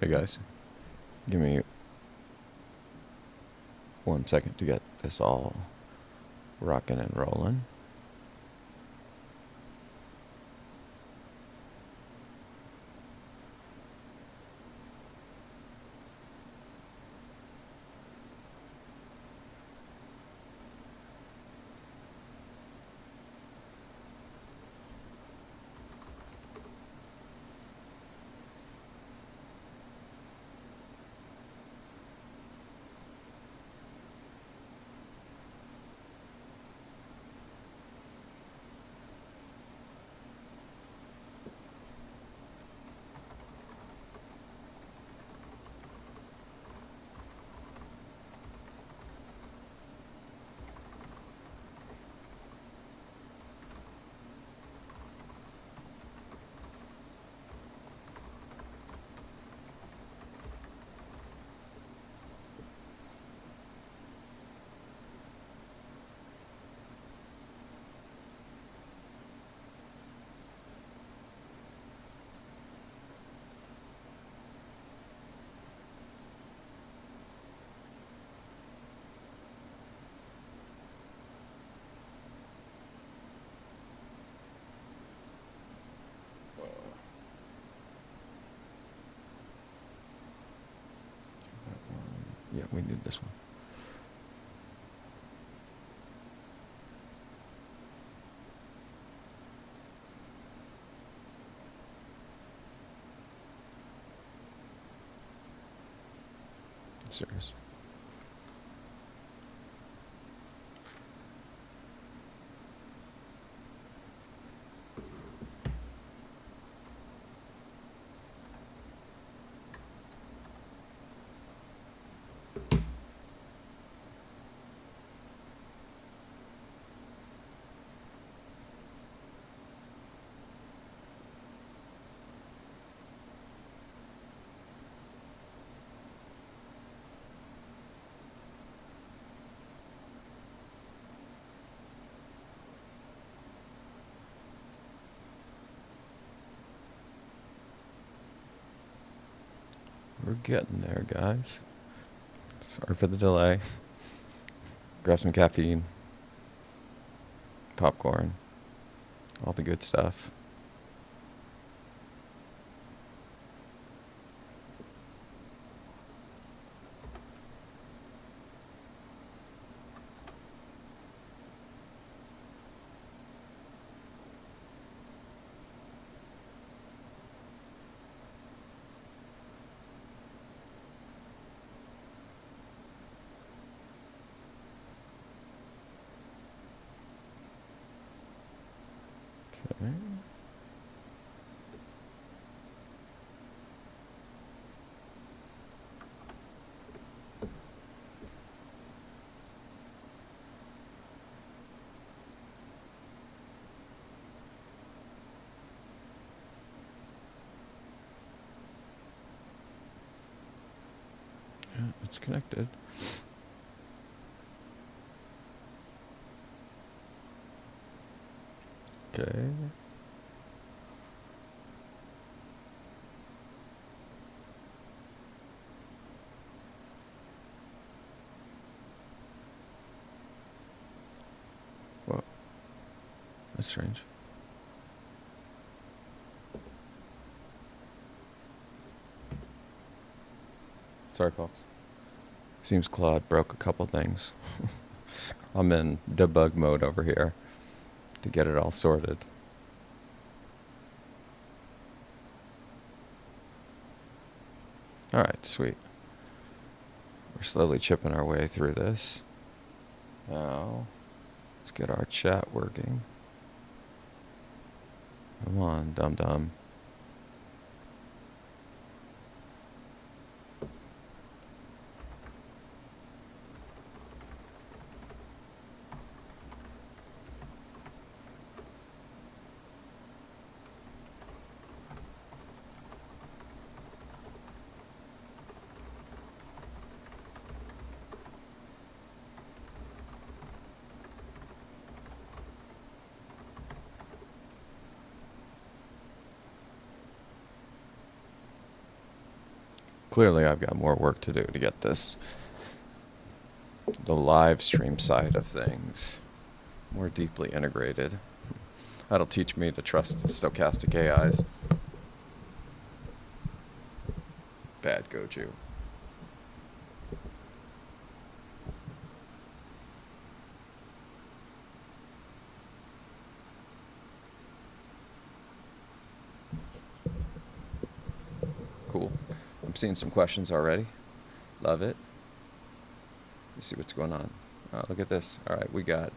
Hey guys, give me 1 second to get this all rocking and rolling. Yeah, we need this one. Serious. We're getting there, guys. Sorry for the delay. Grab some caffeine, popcorn, all the good stuff. Okay. Yeah, it's connected. Okay. Whoa, that's strange. Sorry, folks. Seems Claude broke a couple things. I'm in debug mode over here to get it all sorted. Alright, sweet. We're slowly chipping our way through this. Now, let's get our chat working. Come on, dum-dum. Clearly, I've got more work to do to get the live stream side of things, more deeply integrated. That'll teach me to trust stochastic AIs. Bad Goju. Cool. I'm seeing some questions already. Love it. Let me see what's going on. Look at this. All right, we got...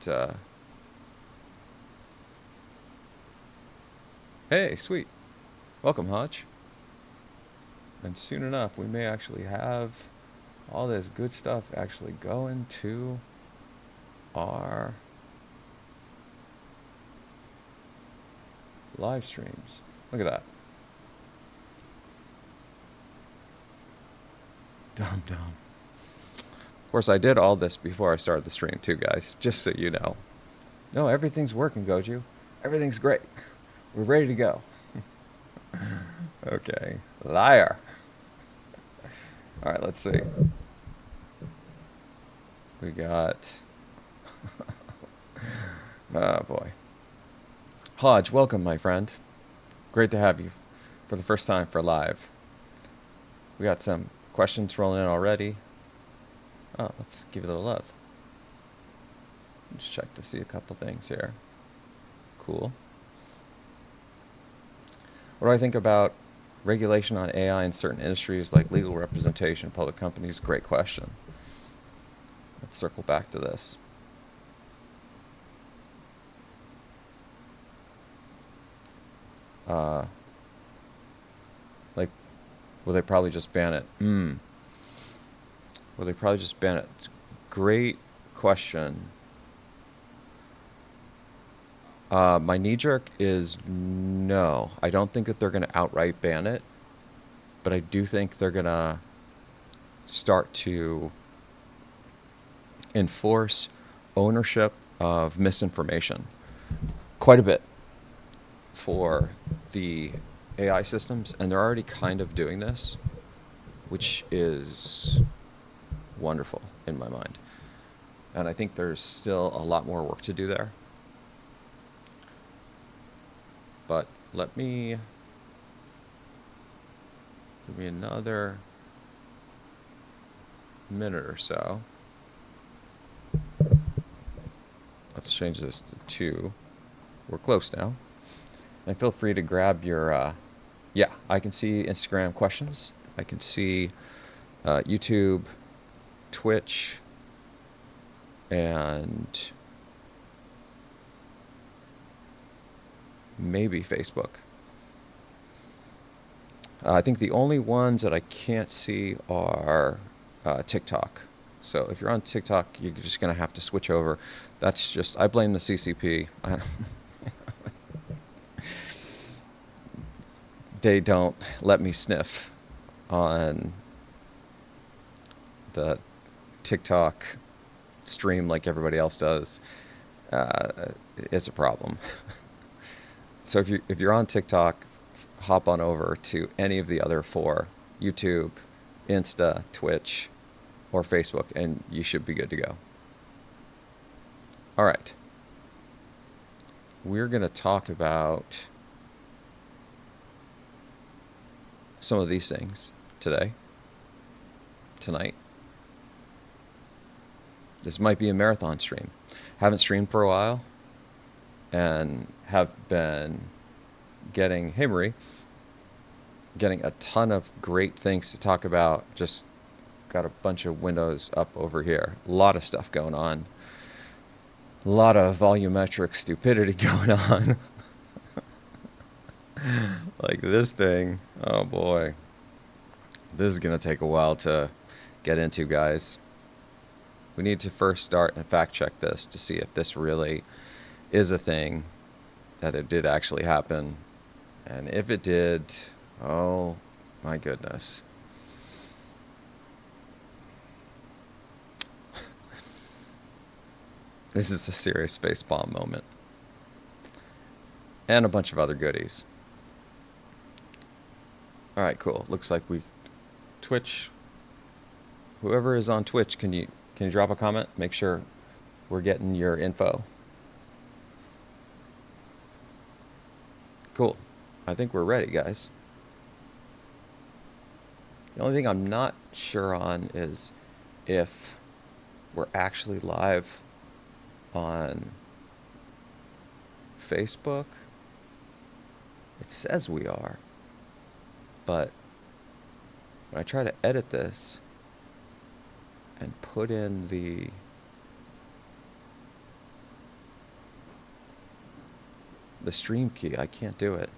Hey, sweet. Welcome, Hodge. And soon enough, we may actually have all this good stuff actually going to our live streams. Look at that. Dumb. Of course, I did all this before I started the stream too, guys, just so you know. No, everything's working, Goju. Everything's great. We're ready to go. Okay. Liar. All right, let's see. We got... Oh, boy. Hodge, welcome, my friend. Great to have you for the first time for live. We got some questions rolling in already. Oh, let's give it a little love. Just check to see a couple things here. Cool. What do I think about regulation on AI in certain industries like legal representation, public companies? Great question. Let's circle back to this. Like, will they probably just ban it? Will they probably just ban it? Great question. My knee-jerk is no. I don't think that they're going to outright ban it, but I do think they're going to start to enforce ownership of misinformation quite a bit for the AI systems, and they're already kind of doing this, which is wonderful in my mind. And I think there's still a lot more work to do there. But give me another minute or so. Let's change this to 2. We're close now. And feel free to grab your, yeah, I can see Instagram questions. I can see YouTube, Twitch, and maybe Facebook. I think the only ones that I can't see are TikTok. So if you're on TikTok, you're just going to have to switch over. That's just, I blame the CCP. They don't let me sniff on the TikTok stream like everybody else does. It's a problem. So if you're on TikTok, hop on over to any of the other 4, YouTube, Insta, Twitch, or Facebook, and you should be good to go. All right. We're going to talk about some of these things tonight. This might be a marathon stream. Haven't streamed for a while and have been getting, hey Marie, getting a ton of great things to talk about. Just got a bunch of windows up over here. A lot of stuff going on. A lot of volumetric stupidity going on. Like this thing, oh boy. This is going to take a while to get into, guys. We need to first start and fact check this to see if this really is a thing, that it did actually happen. And if it did, oh my goodness. This is a serious facepalm moment. And a bunch of other goodies. All right, cool. Looks like we Twitch, whoever is on Twitch, can you drop a comment? Make sure we're getting your info. Cool. I think we're ready, guys. The only thing I'm not sure on is if we're actually live on Facebook. It says we are, but when I try to edit this and put in the stream key, I can't do it.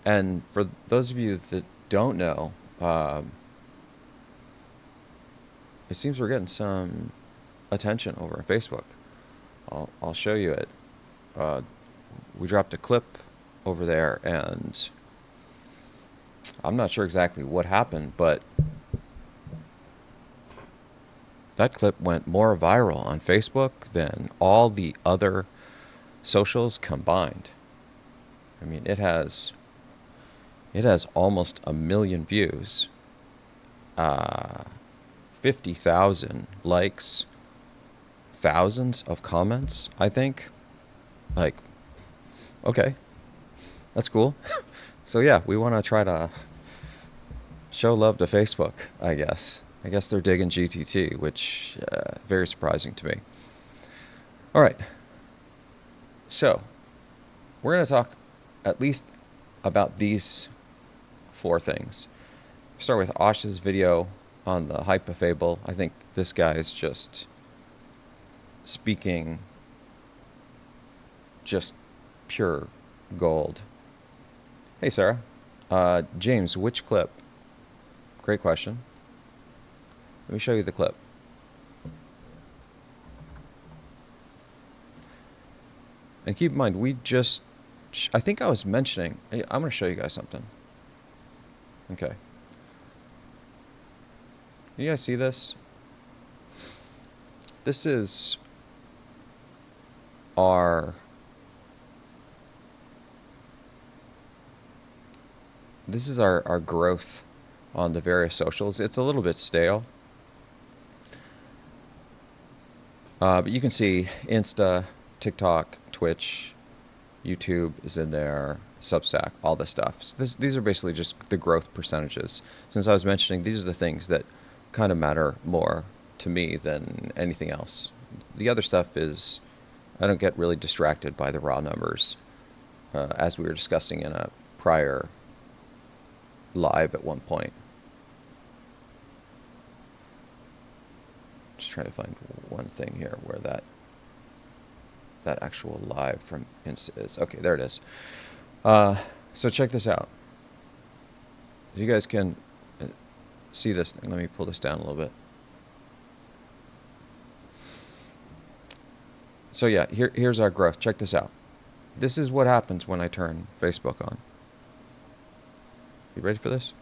And for those of you that don't know, it seems we're getting some attention over on Facebook. I'll show you it. We dropped a clip over there, and I'm not sure exactly what happened, but that clip went more viral on Facebook than all the other socials combined. I mean, it has almost 1 million views, 50,000 likes, thousands of comments, I think. Like, okay, that's cool. So yeah, we want to try to show love to Facebook, I guess. I guess they're digging GTT, which very surprising to me. All right. So we're going to talk at least about these 4 things. Start with Osh's video on the hype of Fable. I think this guy is just speaking just pure gold. Hey, Sarah. James, which clip? Great question. Let me show you the clip. And keep in mind, I think I was mentioning, I'm going to show you guys something. Okay. You guys see this? This is our growth on the various socials. It's a little bit stale. But you can see Insta, TikTok, Twitch, YouTube is in there, Substack, all this stuff. So these are basically just the growth percentages. Since I was mentioning, these are the things that kind of matter more to me than anything else. The other stuff is, I don't get really distracted by the raw numbers, as we were discussing in a prior live at one point. Just trying to find one thing here where that actual live from Insta is. Okay, there it is. So check this out. You guys can see this thing. Let me pull this down a little bit. So yeah, here's our growth. Check this out. This is what happens when I turn Facebook on. You ready for this?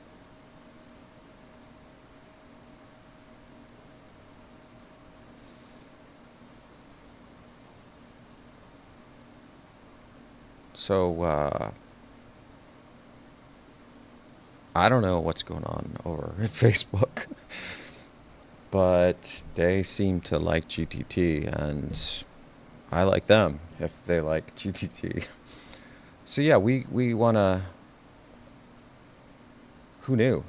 So, I don't know what's going on over at Facebook, but they seem to like GTT, and I like them if they like GTT. So yeah, we want to... Who knew?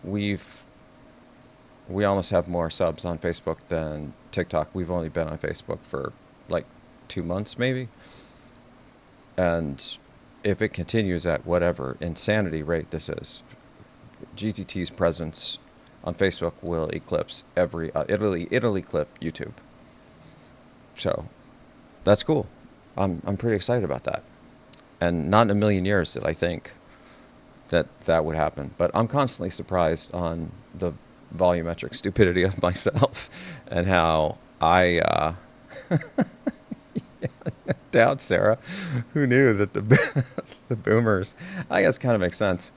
We almost have more subs on Facebook than TikTok. We've only been on Facebook for like 2 months maybe. And if it continues at whatever insanity rate this is, GTT's presence on Facebook will eclipse it'll eclipse YouTube. So that's cool. I'm pretty excited about that. And not in a million years did I think that would happen. But I'm constantly surprised on the volumetric stupidity of myself and how I doubt, Sarah. Who knew that the boomers? I guess kind of makes sense.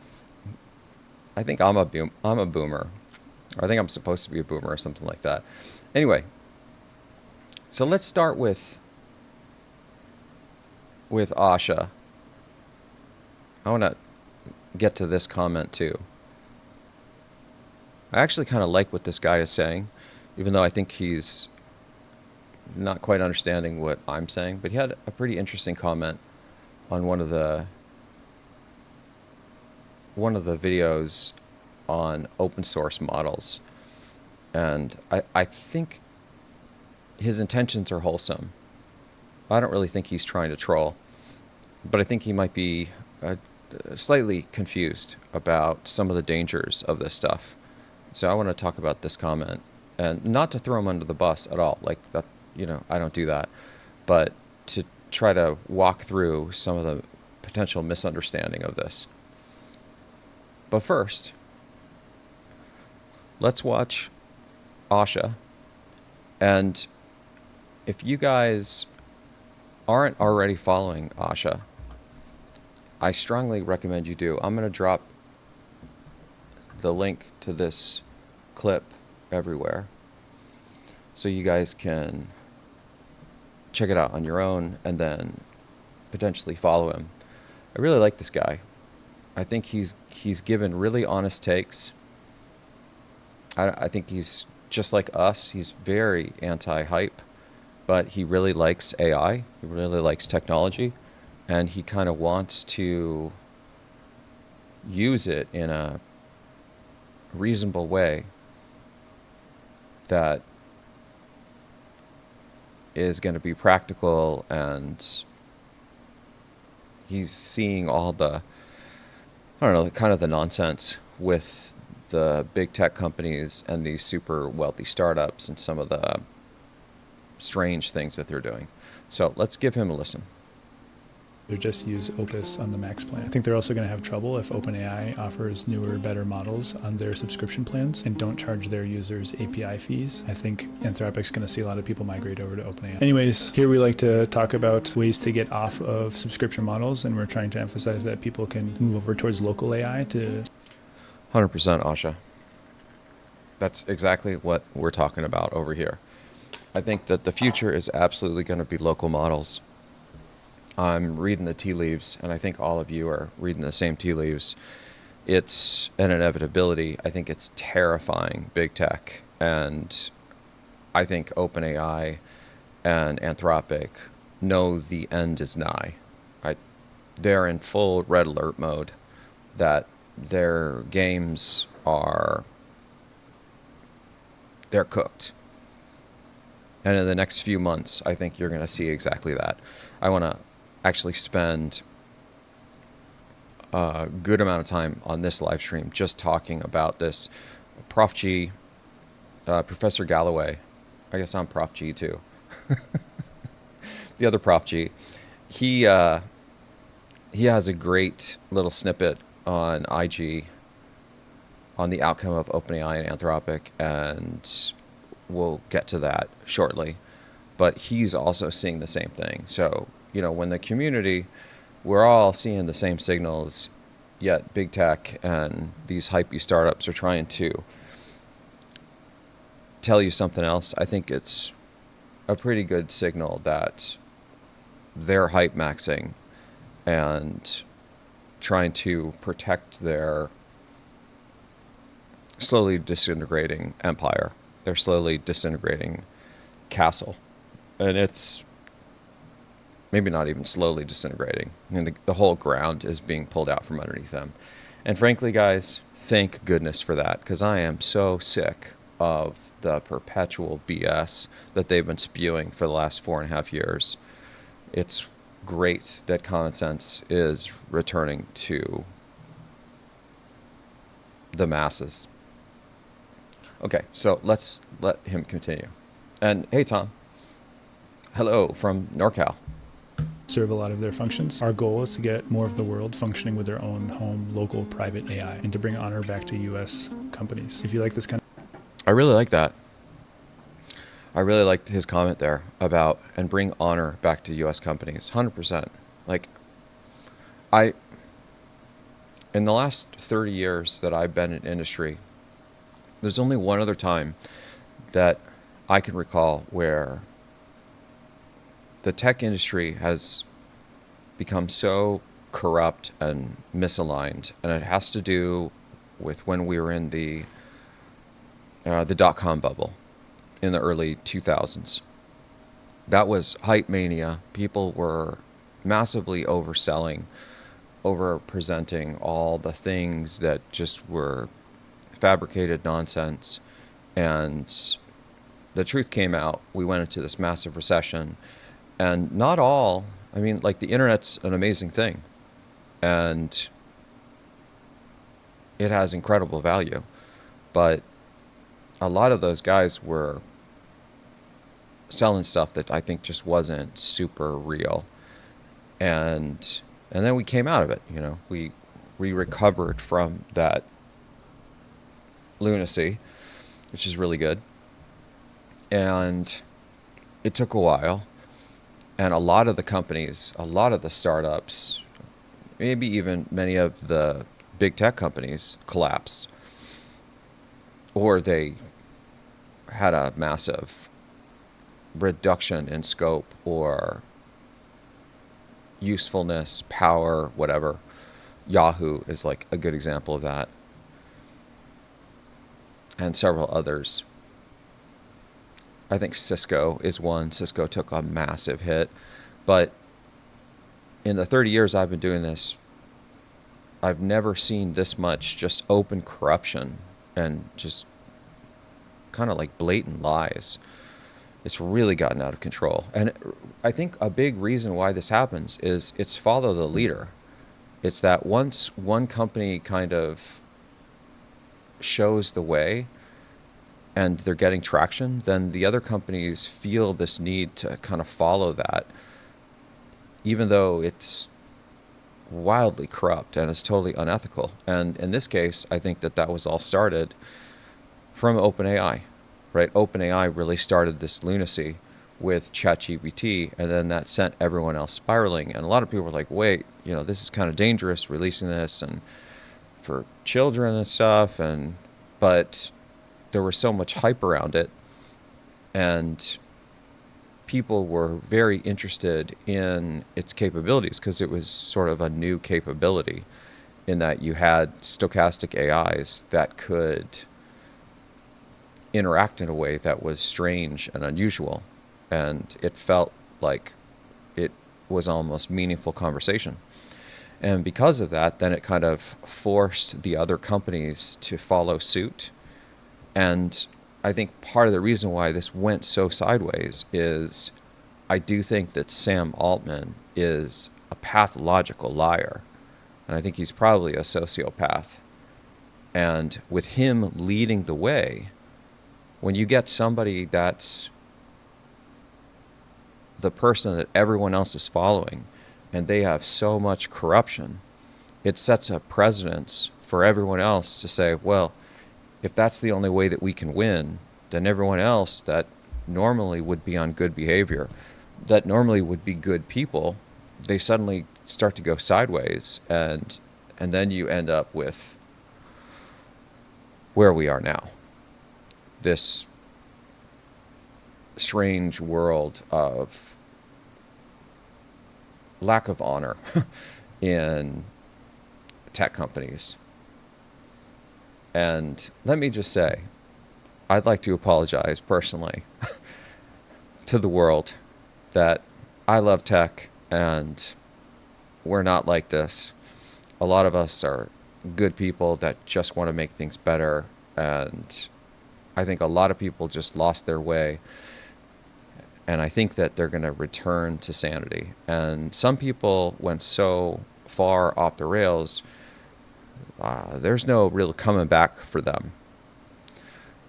I think I'm a boomer. Or I think I'm supposed to be a boomer or something like that. Anyway, so let's start with Asha. I want to get to this comment too. I actually kind of like what this guy is saying, even though I think he's not quite understanding what I'm saying. But he had a pretty interesting comment on one of the videos on open source models. And I think his intentions are wholesome. I don't really think he's trying to troll, but I think he might be slightly confused about some of the dangers of this stuff. So I want to talk about this comment, and not to throw him under the bus at all. Like that, I don't do that, but to try to walk through some of the potential misunderstanding of this. But first, let's watch Asha. And if you guys aren't already following Asha, I strongly recommend you do. I'm going to drop the link to this clip everywhere so you guys can check it out on your own and then potentially follow him. I really like this guy. I think he's given really honest takes. I think he's just like us. He's very anti-hype, but he really likes AI. He really likes technology, and he kind of wants to use it in a reasonable way that is going to be practical, and he's seeing all the, I don't know, kind of the nonsense with the big tech companies and these super wealthy startups and some of the strange things that they're doing. So let's give him a listen. Or just use Opus on the Max plan. I think they're also going to have trouble if OpenAI offers newer, better models on their subscription plans and don't charge their users API fees. I think Anthropic's going to see a lot of people migrate over to OpenAI. Anyways, here we like to talk about ways to get off of subscription models, and we're trying to emphasize that people can move over towards local AI to... 100% Asha. That's exactly what we're talking about over here. I think that the future is absolutely going to be local models. I'm reading the tea leaves, and I think all of you are reading the same tea leaves. It's an inevitability. I think it's terrifying, big tech. And I think OpenAI and Anthropic know the end is nigh. They're in full red alert mode, that their games they're cooked. And in the next few months, I think you're going to see exactly that. I want to actually spend a good amount of time on this live stream just talking about this. Prof G, Professor Galloway, I guess I'm Prof G too. The other Prof G, he has a great little snippet on IG on the outcome of OpenAI and Anthropic, and we'll get to that shortly. But he's also seeing the same thing. So, when the community, we're all seeing the same signals, yet big tech and these hypey startups are trying to tell you something else. I think it's a pretty good signal that they're hype maxing and trying to protect their slowly disintegrating empire, their slowly disintegrating castle. And it's maybe not even slowly disintegrating. I mean, the whole ground is being pulled out from underneath them. And frankly, guys, thank goodness for that, because I am so sick of the perpetual BS that they've been spewing for the last 4.5 years. It's great that common sense is returning to the masses. Okay, so let's let him continue. And hey, Tom. Hello from NorCal. Serve a lot of their functions. Our goal is to get more of the world functioning with their own home, local, private AI, and to bring honor back to U.S. companies. If you like this kind of... I really like that. I really liked his comment there about, and bring honor back to U.S. companies. 100%. In the last 30 years that I've been in industry, there's only one other time that I can recall where the tech industry has become so corrupt and misaligned, and it has to do with when we were in the dot-com bubble in the early 2000s. That was hype mania. People were massively overselling, over presenting all the things that just were fabricated nonsense, and the truth came out. We went into this massive recession, and not all, I mean, like, the internet's an amazing thing, and it has incredible value, but a lot of those guys were selling stuff that I think just wasn't super real, and then we came out of it. We recovered from that lunacy, which is really good. And it took a while, and a lot of the companies, a lot of the startups, maybe even many of the big tech companies collapsed, or they had a massive reduction in scope or usefulness, power, whatever. Yahoo is like a good example of that, and several others. I think Cisco is one. Cisco took a massive hit, but in the 30 years I've been doing this, I've never seen this much just open corruption and just kind of like blatant lies. It's really gotten out of control. And I think a big reason why this happens is it's follow the leader. It's that once one company kind of shows the way and they're getting traction, then the other companies feel this need to kind of follow that, even though it's wildly corrupt and it's totally unethical. And in this case, I think that was all started from OpenAI, right? OpenAI really started this lunacy with ChatGPT, and then that sent everyone else spiraling. And a lot of people were like, wait, this is kind of dangerous, releasing this and for children and stuff. But there was so much hype around it, and people were very interested in its capabilities because it was sort of a new capability in that you had stochastic AIs that could interact in a way that was strange and unusual, and it felt like it was almost meaningful conversation. And because of that, then it kind of forced the other companies to follow suit. And I think part of the reason why this went so sideways is I do think that Sam Altman is a pathological liar, and I think he's probably a sociopath. And with him leading the way, when you get somebody that's the person that everyone else is following, and they have so much corruption, it sets a precedence for everyone else to say, well, if that's the only way that we can win, then everyone else that normally would be on good behavior, that normally would be good people, they suddenly start to go sideways, and then you end up with where we are now. This strange world of lack of honor in tech companies. And let me just say, I'd like to apologize personally to the world that I love tech and we're not like this. A lot of us are good people that just want to make things better, and I think a lot of people just lost their way, and I think that they're going to return to sanity. And some people went so far off the rails, there's no real coming back for them.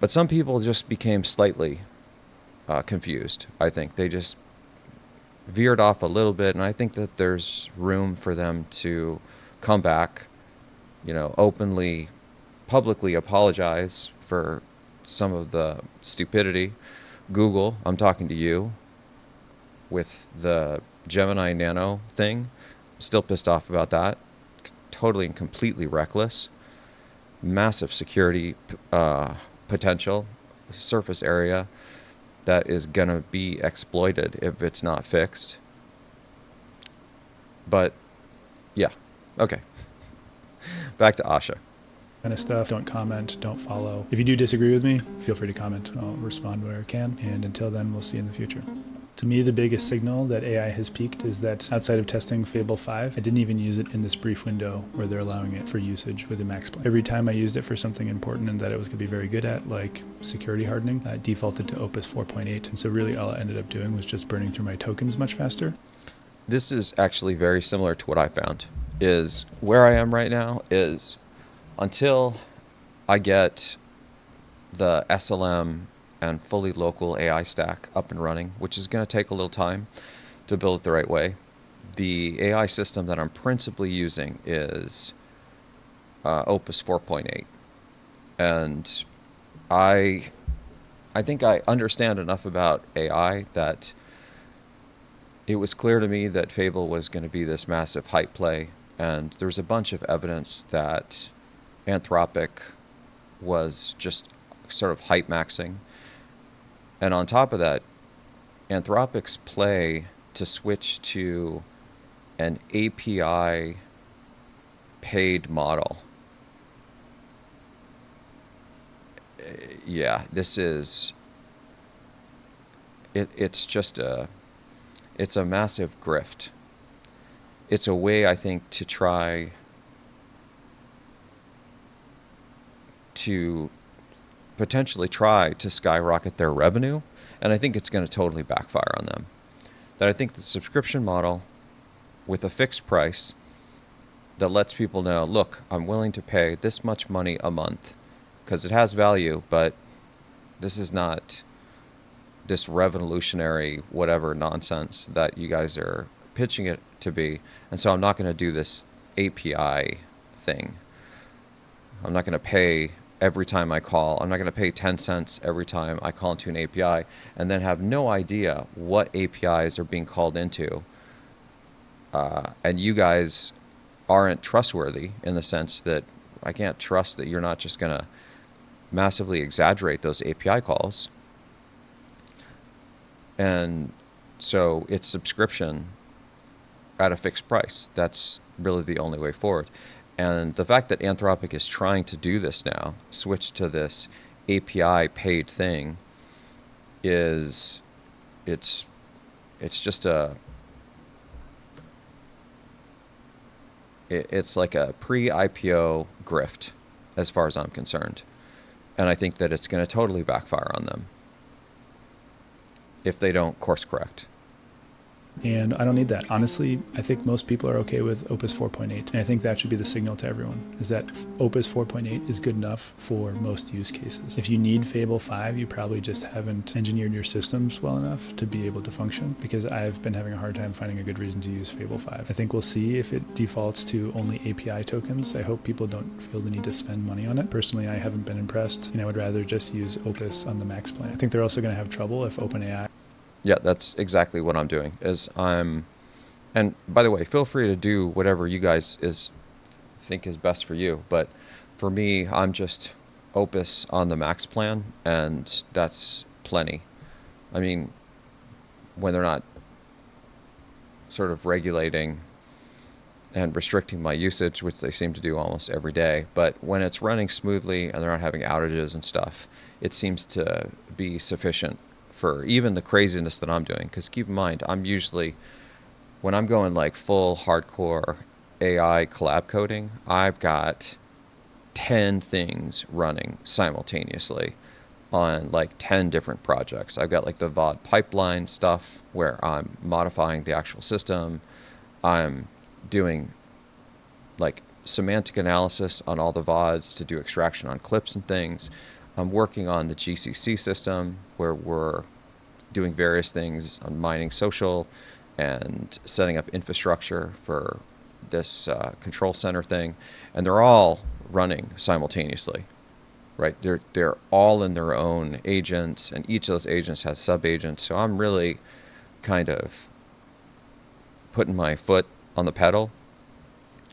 But some people just became slightly confused. I think they just veered off a little bit, and I think that there's room for them to come back, openly, publicly apologize for some of the stupidity. Google, I'm talking to you, with the Gemini Nano thing, still pissed off about that. Totally and completely reckless. Massive security potential, surface area that is going to be exploited if it's not fixed. But Yeah. Okay. Back to Asha. Kind of stuff. Don't comment, don't follow. If you do disagree with me, feel free to comment. I'll respond where I can. And until then, we'll see you in the future. To me, the biggest signal that AI has peaked is that outside of testing Fable 5, I didn't even use it in this brief window where they're allowing it for usage with a max plan. Every time I used it for something important and that it was going to be very good at, like security hardening, I defaulted to Opus 4.8. And so really all I ended up doing was just burning through my tokens much faster. This is actually very similar to what I found. Is where I am right now is until I get the SLM and fully local AI stack up and running, which is going to take a little time to build it the right way. The AI system that I'm principally using is Opus 4.8. And I think I understand enough about AI that it was clear to me that Fable was going to be this massive hype play. And there's a bunch of evidence that Anthropic was just sort of hype maxing. And on top of that, Anthropic's play to switch to an API paid model. Yeah, this is, it's a massive grift. It's a way, I think, to try to potentially try to skyrocket their revenue, and I think it's going to totally backfire on them. That I think the subscription model with a fixed price that lets people know, look, I'm willing to pay this much money a month because it has value, but this is not this revolutionary whatever nonsense that you guys are pitching it to be, and so I'm not going to do this API thing. I'm not going to pay every time I call. I'm not going to pay 10 cents every time I call into an API and then have no idea what APIs are being called into. And you guys aren't trustworthy in the sense that I can't trust that you're not just going to massively exaggerate those API calls. And so it's subscription at a fixed price. That's really the only way forward. And the fact that Anthropic is trying to do this now, switch to this API paid thing, it's just it's like a pre-IPO grift as far as I'm concerned. And I think that it's going to totally backfire on them if they don't course correct. And I don't need that. Honestly, I think most people are okay with Opus 4.8. And I think that should be the signal to everyone, is that Opus 4.8 is good enough for most use cases. If you need Fable 5, you probably just haven't engineered your systems well enough to be able to function, because I've been having a hard time finding a good reason to use Fable 5. I think we'll see if it defaults to only API tokens. I hope people don't feel the need to spend money on it. Personally, I haven't been impressed, and I would rather just use Opus on the max plan. I think they're also going to have trouble if OpenAI. Yeah, that's exactly what I'm doing. And by the way, feel free to do whatever you guys think is best for you. But for me, I'm just Opus on the max plan, and that's plenty. I mean, when they're not sort of regulating and restricting my usage, which they seem to do almost every day, but when it's running smoothly and they're not having outages and stuff, it seems to be sufficient for even the craziness that I'm doing. Because keep in mind, I'm usually, when I'm going like full hardcore AI collab coding, I've got 10 things running simultaneously on like 10 different projects. I've got like the VOD pipeline stuff where I'm modifying the actual system. I'm doing like semantic analysis on all the VODs to do extraction on clips and things. I'm working on the GCC system where we're doing various things on mining social and setting up infrastructure for this control center thing. And they're all running simultaneously, right? They're all in their own agents, and each of those agents has sub-agents. So I'm really kind of putting my foot on the pedal,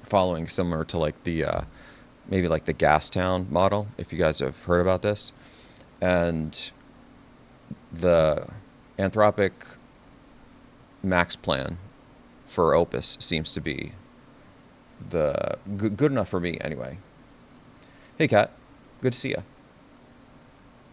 following similar to like the maybe like the Gastown model, if you guys have heard about this. And the Anthropic max plan for Opus seems to be good enough for me anyway. Hey, Kat. Good to see you.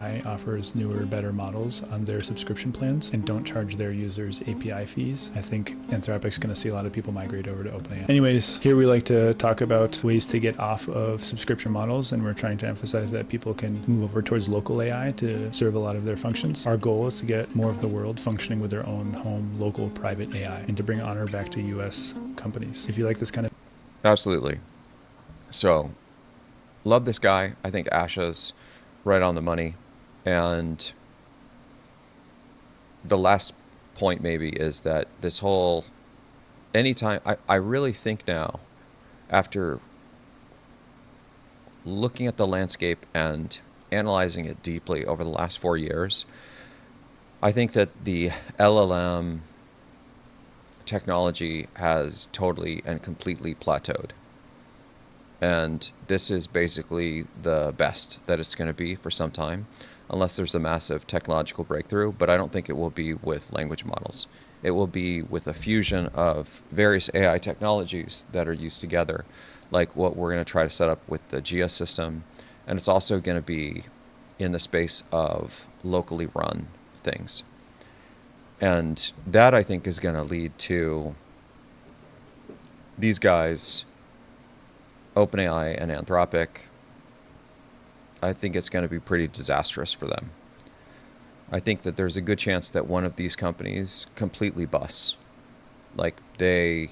AI offers newer, better models on their subscription plans and don't charge their users API fees. I think Anthropic's going to see a lot of people migrate over to OpenAI. Anyways, here we like to talk about ways to get off of subscription models, and we're trying to emphasize that people can move over towards local AI to serve a lot of their functions. Our goal is to get more of the world functioning with their own home, local, private AI, and to bring honor back to US companies. If you like this kind of... Absolutely. So, love this guy. I think Asha's right on the money. And the last point maybe is that this whole, anytime, I really think now, after looking at the landscape and analyzing it deeply over the last 4 years, I think that the LLM technology has totally and completely plateaued. And this is basically the best that it's going to be for some time, unless there's a massive technological breakthrough. But I don't think it will be with language models. It will be with a fusion of various AI technologies that are used together, like what we're going to try to set up with the GISA system. And it's also going to be in the space of locally run things. And that, I think, is going to lead to these guys, OpenAI and Anthropic. I think it's going to be pretty disastrous for them. I think that there's a good chance that one of these companies completely busts. Like, they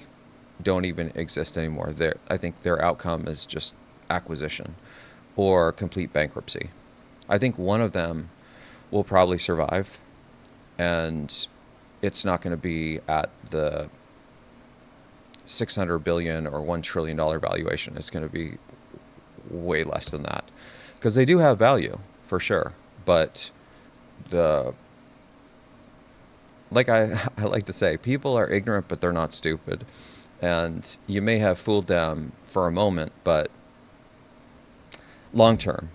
don't even exist anymore. I think their outcome is just acquisition or complete bankruptcy. I think one of them will probably survive, and it's not going to be at the $600 billion or $1 trillion valuation. It's going to be way less than that, because they do have value for sure. But like I like to say, people are ignorant, but they're not stupid. And you may have fooled them for a moment, but long term,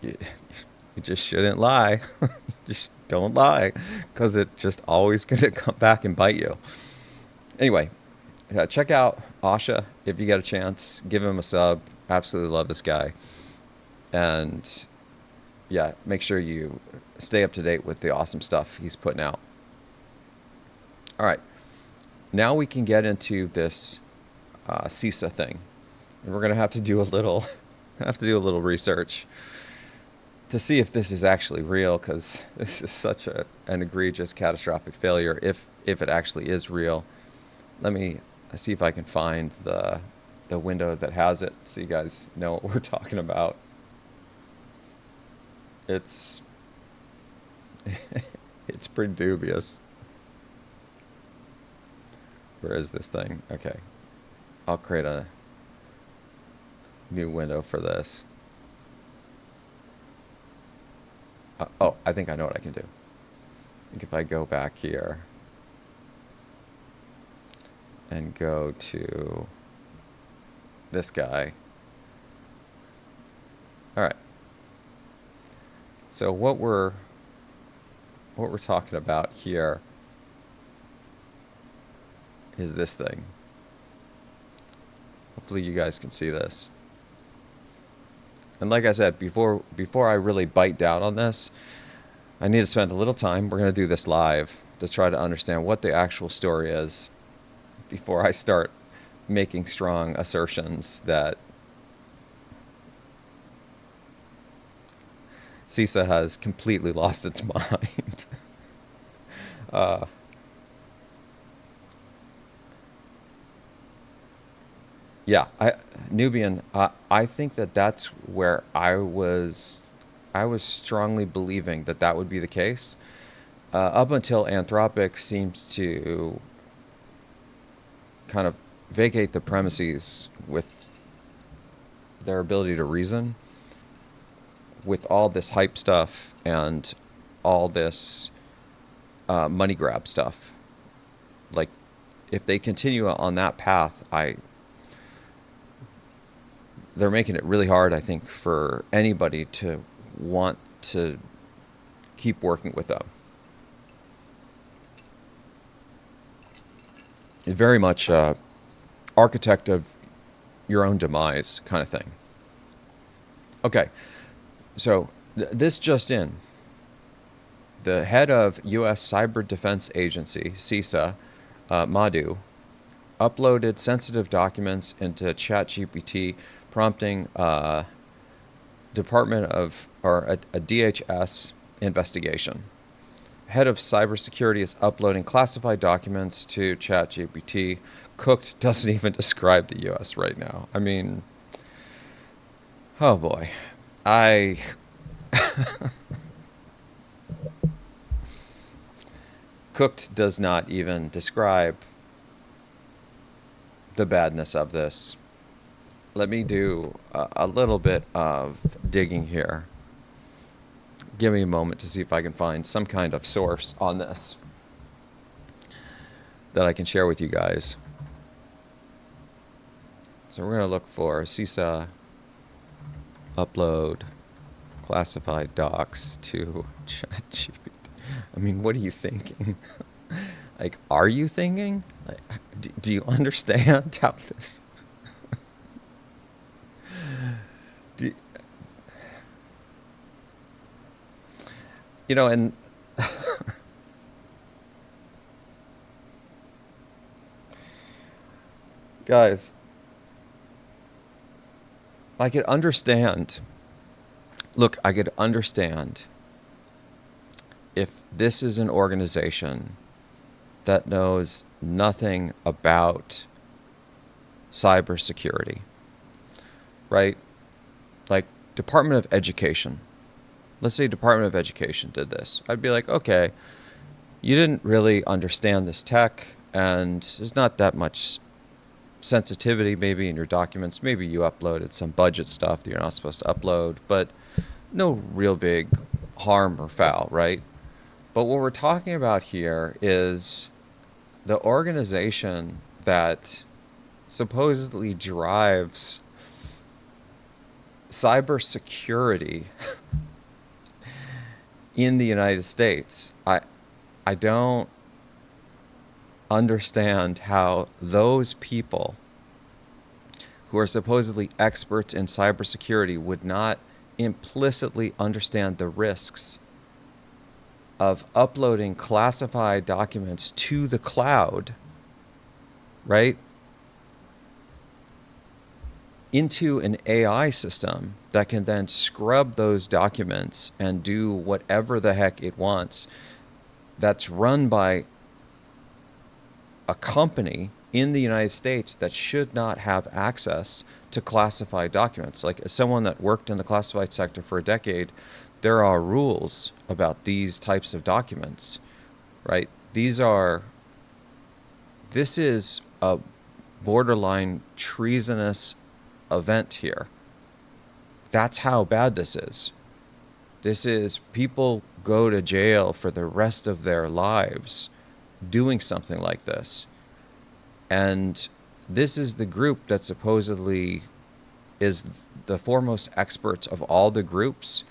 you just shouldn't lie. Just don't lie, because it's just always going to come back and bite you. Anyway, check out Asha if you get a chance. Give him a sub. Absolutely love this guy. And yeah, make sure you stay up to date with the awesome stuff he's putting out. All right. Now we can get into this CISA thing. And we're going to have to do a little research to see if this is actually real, because this is such an egregious, catastrophic failure, if it actually is real. Let me see if I can find the window that has it, so you guys know what we're talking about. It's pretty dubious. Where is this thing? Okay. I'll create a new window for this. Oh, I think I know what I can do. I think if I go back here and go to this guy. All right. So what we're talking about here is this thing. Hopefully you guys can see this. And like I said, before I really bite down on this, I need to spend a little time. We're going to do this live to try to understand what the actual story is before I start making strong assertions that CISA has completely lost its mind. Yeah, Nubian, I think that's where I was strongly believing that would be the case, up until Anthropic seems to kind of vacate the premises with their ability to reason, with all this hype stuff and all this money grab stuff. Like, if they continue on that path, they're making it really hard, I think, for anybody to want to keep working with them. It very much architect of your own demise kind of thing. Okay, so this just in. The head of U.S. Cyber Defense Agency, CISA, Madhu, uploaded sensitive documents into ChatGPT, prompting Department of or a DHS investigation. Head of cybersecurity is uploading classified documents to ChatGPT. Cooked doesn't even describe the U.S. right now. I mean, oh boy, Cooked does not even describe the badness of this. Let me do a little bit of digging here. Give me a moment to see if I can find some kind of source on this that I can share with you guys. So we're going to look for CISA upload classified docs to ChatGPT. I mean, what are you thinking? Like, are you thinking? Like, do you understand how this... You know, and guys, I could understand. Look, I could understand if this is an organization that knows nothing about cybersecurity, right? Like Department of Education. Let's say Department of Education did this. I'd be like, okay, you didn't really understand this tech, and there's not that much sensitivity maybe in your documents. Maybe you uploaded some budget stuff that you're not supposed to upload, but no real big harm or foul, right? But what we're talking about here is the organization that supposedly drives cybersecurity in the United States. I don't understand how those people who are supposedly experts in cybersecurity would not implicitly understand the risks of uploading classified documents to the cloud, right? Into an AI system that can then scrub those documents and do whatever the heck it wants, that's run by a company in the United States that should not have access to classified documents. Like, as someone that worked in the classified sector for a decade, there are rules about these types of documents, right? This is a borderline treasonous event here. That's how bad this is. This is, people go to jail for the rest of their lives doing something like this. And this is the group that supposedly is the foremost experts of all the groups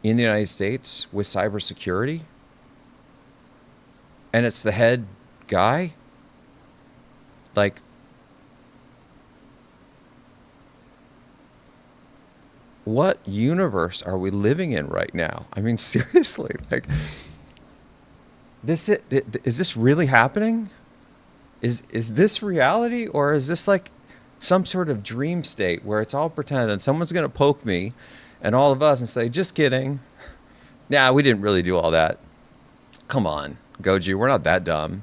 in the United States with cybersecurity. And it's the head guy. Like, what universe are we living in right now? I mean, seriously, like, is this really happening? Is this reality, or is this like some sort of dream state where it's all pretend and someone's going to poke me and all of us and say, just kidding. Nah, we didn't really do all that. Come on, Goji, we're not that dumb.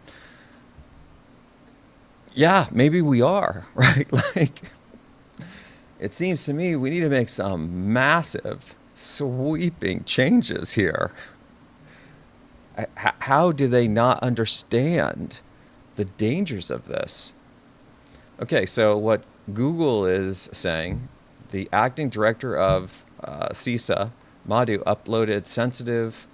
Yeah, maybe we are, right? Like, it seems to me we need to make some massive, sweeping changes here. How do they not understand the dangers of this? Okay, so what Google is saying, the acting director of CISA, Madhu, uploaded sensitive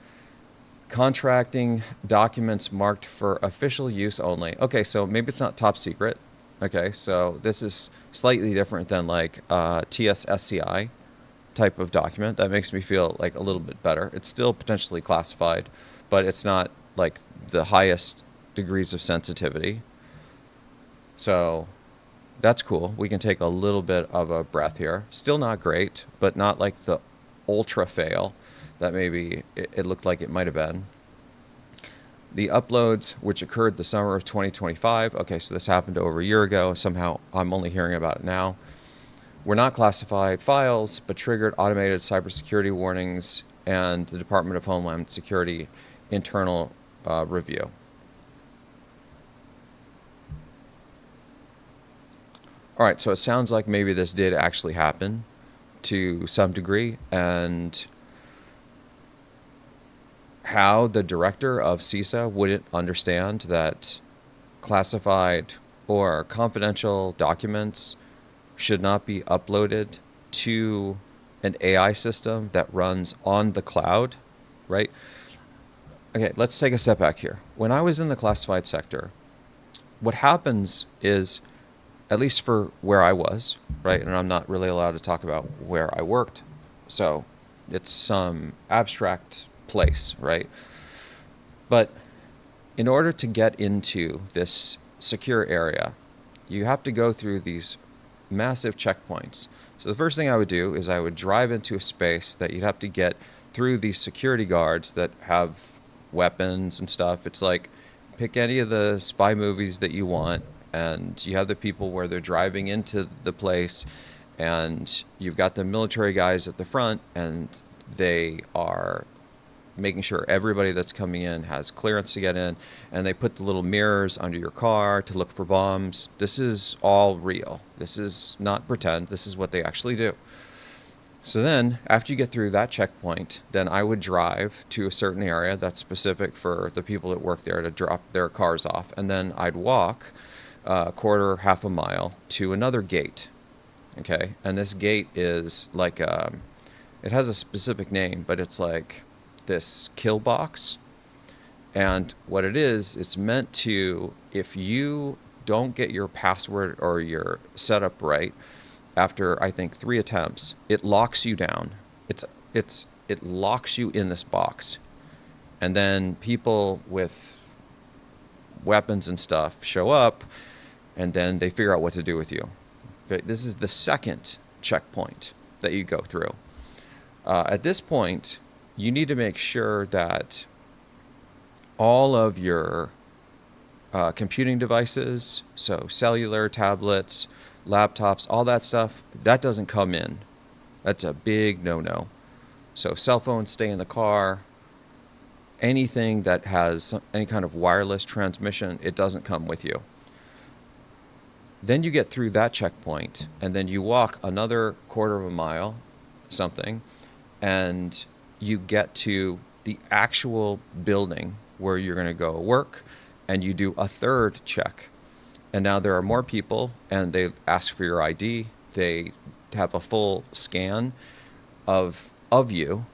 contracting documents marked for official use only. Okay, so maybe it's not top secret. Okay, so this is slightly different than like TSSCI type of document. That makes me feel like a little bit better. It's still potentially classified, but it's not like the highest degrees of sensitivity. So that's cool. We can take a little bit of a breath here. Still not great, but not like the ultra fail that maybe it looked like it might have been. The uploads, which occurred the summer of 2025. Okay, so this happened over a year ago. Somehow I'm only hearing about it now. Were not classified files, but triggered automated cybersecurity warnings and the Department of Homeland Security internal review. All right, so it sounds like maybe this did actually happen to some degree, and how the director of CISA wouldn't understand that classified or confidential documents should not be uploaded to an AI system that runs on the cloud, right? Okay, let's take a step back here. When I was in the classified sector, what happens is, at least for where I was, right, and I'm not really allowed to talk about where I worked, so it's some abstract place, right? But in order to get into this secure area, you have to go through these massive checkpoints. So the first thing I would do is I would drive into a space that you'd have to get through these security guards that have weapons and stuff. It's like, pick any of the spy movies that you want, and you have the people where they're driving into the place, and you've got the military guys at the front, and they are making sure everybody that's coming in has clearance to get in, and they put the little mirrors under your car to look for bombs. This is all real. This is not pretend. This is what they actually do. So then, after you get through that checkpoint, then I would drive to a certain area that's specific for the people that work there to drop their cars off, and then I'd walk a quarter, half a mile to another gate. Okay, and this gate is like it has a specific name, but it's like this kill box. And what it is, it's meant to, if you don't get your password or your setup right after, I think, 3 attempts, it locks you down. It locks you in this box. And then people with weapons and stuff show up, and then they figure out what to do with you. Okay, this is the second checkpoint that you go through. At this point, you need to make sure that all of your computing devices, so cellular, tablets, laptops, all that stuff, that doesn't come in. That's a big no-no. So cell phones stay in the car. Anything that has any kind of wireless transmission, it doesn't come with you. Then you get through that checkpoint, and then you walk another quarter of a mile, something, and you get to the actual building where you're going to go work, and you do a third check. And now there are more people, and they ask for your ID. They have a full scan of you,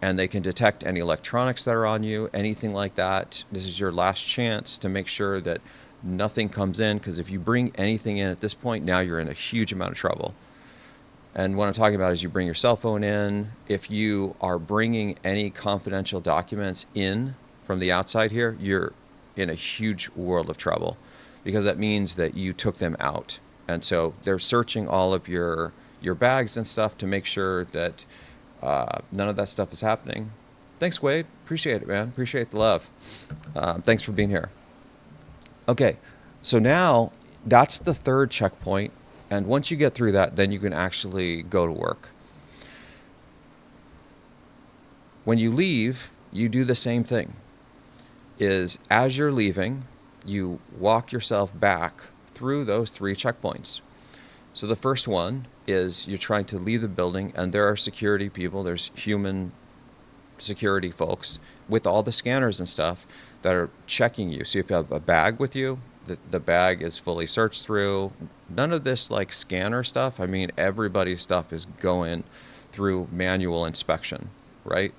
and they can detect any electronics that are on you, anything like that. This is your last chance to make sure that nothing comes in, because if you bring anything in at this point, now you're in a huge amount of trouble. And what I'm talking about is you bring your cell phone in. If you are bringing any confidential documents in from the outside here, you're in a huge world of trouble, because that means that you took them out. And so they're searching all of your bags and stuff to make sure that none of that stuff is happening. Thanks, Wade. Appreciate it, man. Appreciate the love. Thanks for being here. Okay, so now that's the third checkpoint. And once you get through that, then you can actually go to work. When you leave, you do the same thing. Is as you're leaving, you walk yourself back through those 3 checkpoints. So the first one is you're trying to leave the building, and there are security people, there's human security folks with all the scanners and stuff that are checking you. So if you have a bag with you, the bag is fully searched through. None of this like scanner stuff. I mean, everybody's stuff is going through manual inspection, right?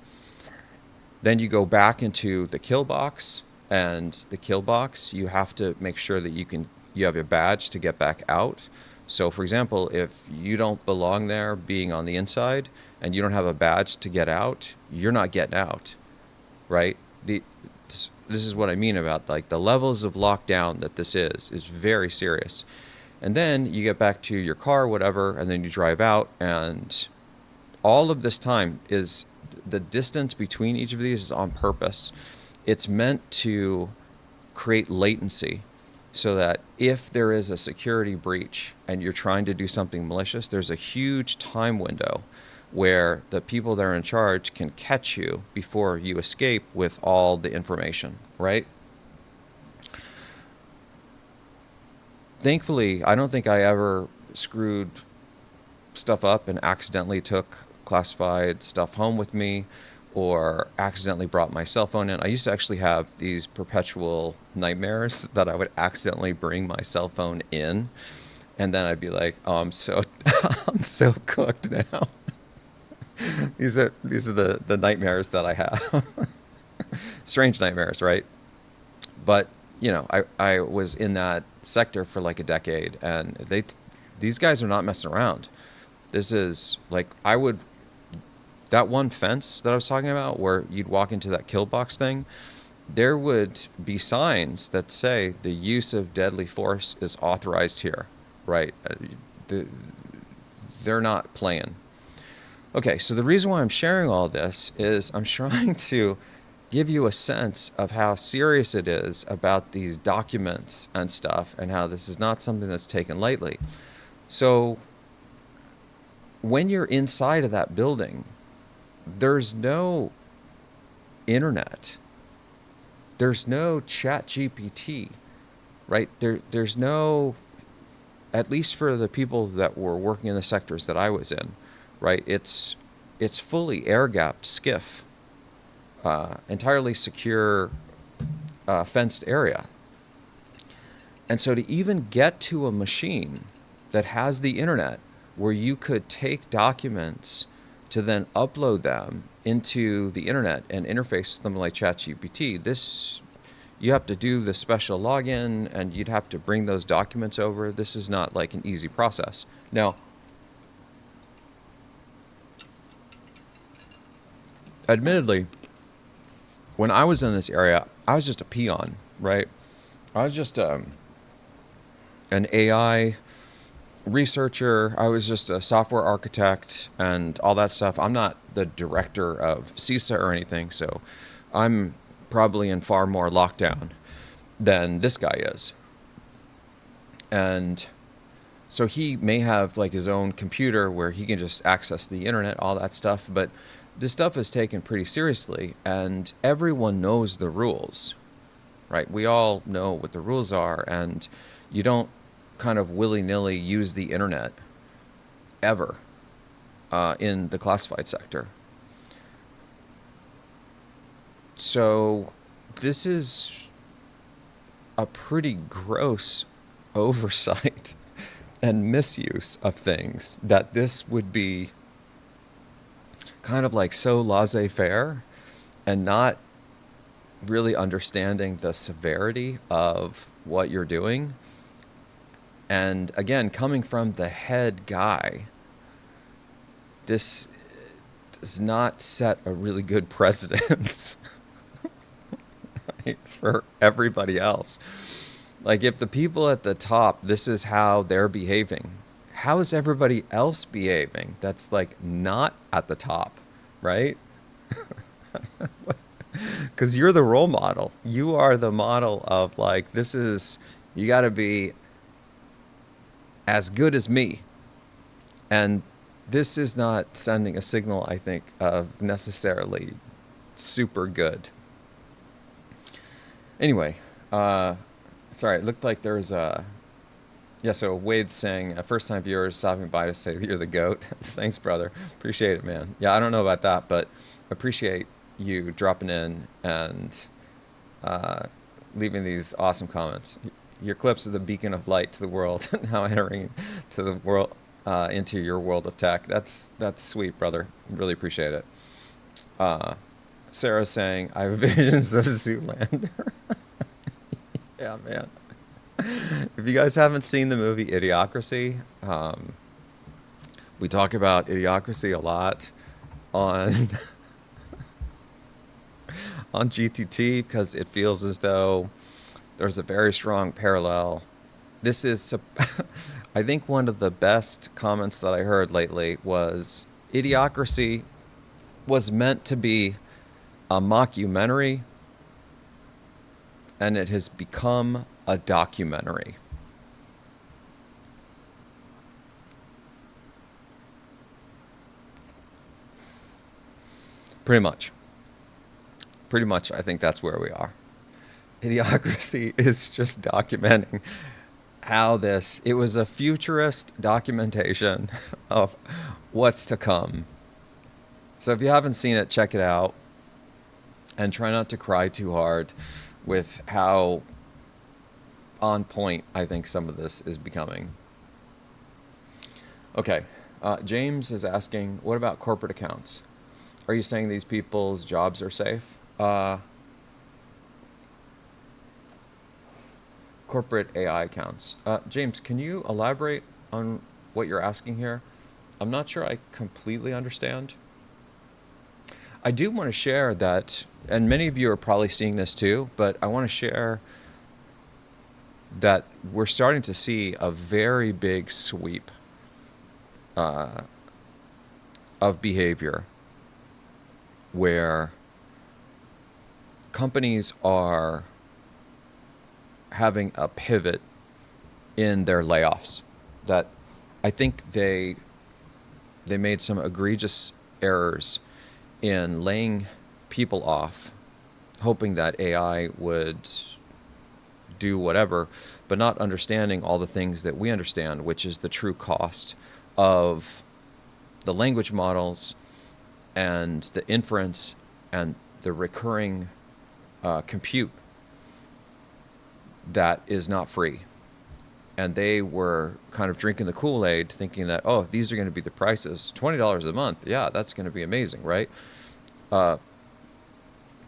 Then you go back into the kill box, and the kill box, you have to make sure that you have a badge to get back out. So for example, if you don't belong there being on the inside and you don't have a badge to get out, you're not getting out, right? this is what I mean about like the levels of lockdown that this is very serious. And then you get back to your car, whatever, and then you drive out, and all of this time is the distance between each of these is on purpose. It's meant to create latency so that if there is a security breach and you're trying to do something malicious, there's a huge time window where the people that are in charge can catch you before you escape with all the information, right? Thankfully, I don't think I ever screwed stuff up and accidentally took classified stuff home with me or accidentally brought my cell phone in. I used to actually have these perpetual nightmares that I would accidentally bring my cell phone in, and then I'd be like, "Oh, I'm so I'm so cooked now." These are the nightmares that I have. Strange nightmares, right? But you know, I was in that sector for like a decade, and these guys are not messing around. This is like that one fence that I was talking about where you'd walk into that kill box thing, there would be signs that say the use of deadly force is authorized here, right? They're not playing. Okay, so the reason why I'm sharing all this is I'm trying to give you a sense of how serious it is about these documents and stuff, and how this is not something that's taken lightly. So when you're inside of that building, there's no internet. There's no chat GPT, right? There's no, at least for the people that were working in the sectors that I was in, right? It's fully air-gapped skiff, entirely secure, fenced area. And so to even get to a machine that has the internet where you could take documents to then upload them into the internet and interface with them like ChatGPT, you have to do the special login and you'd have to bring those documents over. This is not like an easy process. Now, admittedly, when I was in this area, I was just a peon, right? I was just an AI researcher. I was just a software architect and all that stuff. I'm not the director of CISA or anything, so I'm probably in far more lockdown than this guy is. And so he may have like his own computer where he can just access the internet, all that stuff, but this stuff is taken pretty seriously, and everyone knows the rules, right? We all know what the rules are, and you don't kind of willy-nilly use the internet ever in the classified sector. So this is a pretty gross oversight and misuse of things, that this would be kind of like so laissez-faire and not really understanding the severity of what you're doing. And again, coming from the head guy, this does not set a really good precedent right, for everybody else. Like if the people at the top, this is how they're behaving, how is everybody else behaving that's like not at the top, right? Because you're the role model. You are the model of like, you got to be as good as me. And this is not sending a signal, I think, of necessarily super good. Anyway, sorry, it looked like there was so Wade's saying, first time viewers stopping by to say you're the GOAT. Thanks, brother. Appreciate it, man. Yeah, I don't know about that, but appreciate you dropping in and leaving these awesome comments. Your clips are the beacon of light to the world, now entering to the world, into your world of tech. That's sweet, brother. Really appreciate it. Sarah's saying, I have visions of Zoolander. Yeah, man. If you guys haven't seen the movie Idiocracy, we talk about Idiocracy a lot on on GTT because it feels as though there's a very strong parallel. This is, I think one of the best comments that I heard lately was Idiocracy was meant to be a mockumentary, and it has become a documentary. Pretty much. Pretty much, I think that's where we are. Idiocracy is just documenting how it was a futurist documentation of what's to come. So if you haven't seen it, check it out. And try not to cry too hard with how on point I think some of this is becoming. Okay, James is asking, what about corporate accounts? Are you saying these people's jobs are safe? Corporate AI accounts. James, can you elaborate on what you're asking here? I'm not sure I completely understand. I do want to share that, and many of you are probably seeing this too, but I want to share that we're starting to see a very big sweep of behavior where companies are having a pivot in their layoffs. That I think they made some egregious errors in laying people off, hoping that AI would do whatever, but not understanding all the things that we understand, which is the true cost of the language models and the inference and the recurring compute that is not free. And they were kind of drinking the Kool-Aid, thinking that, oh, these are going to be the prices. $20 a month, yeah, that's going to be amazing, right? Not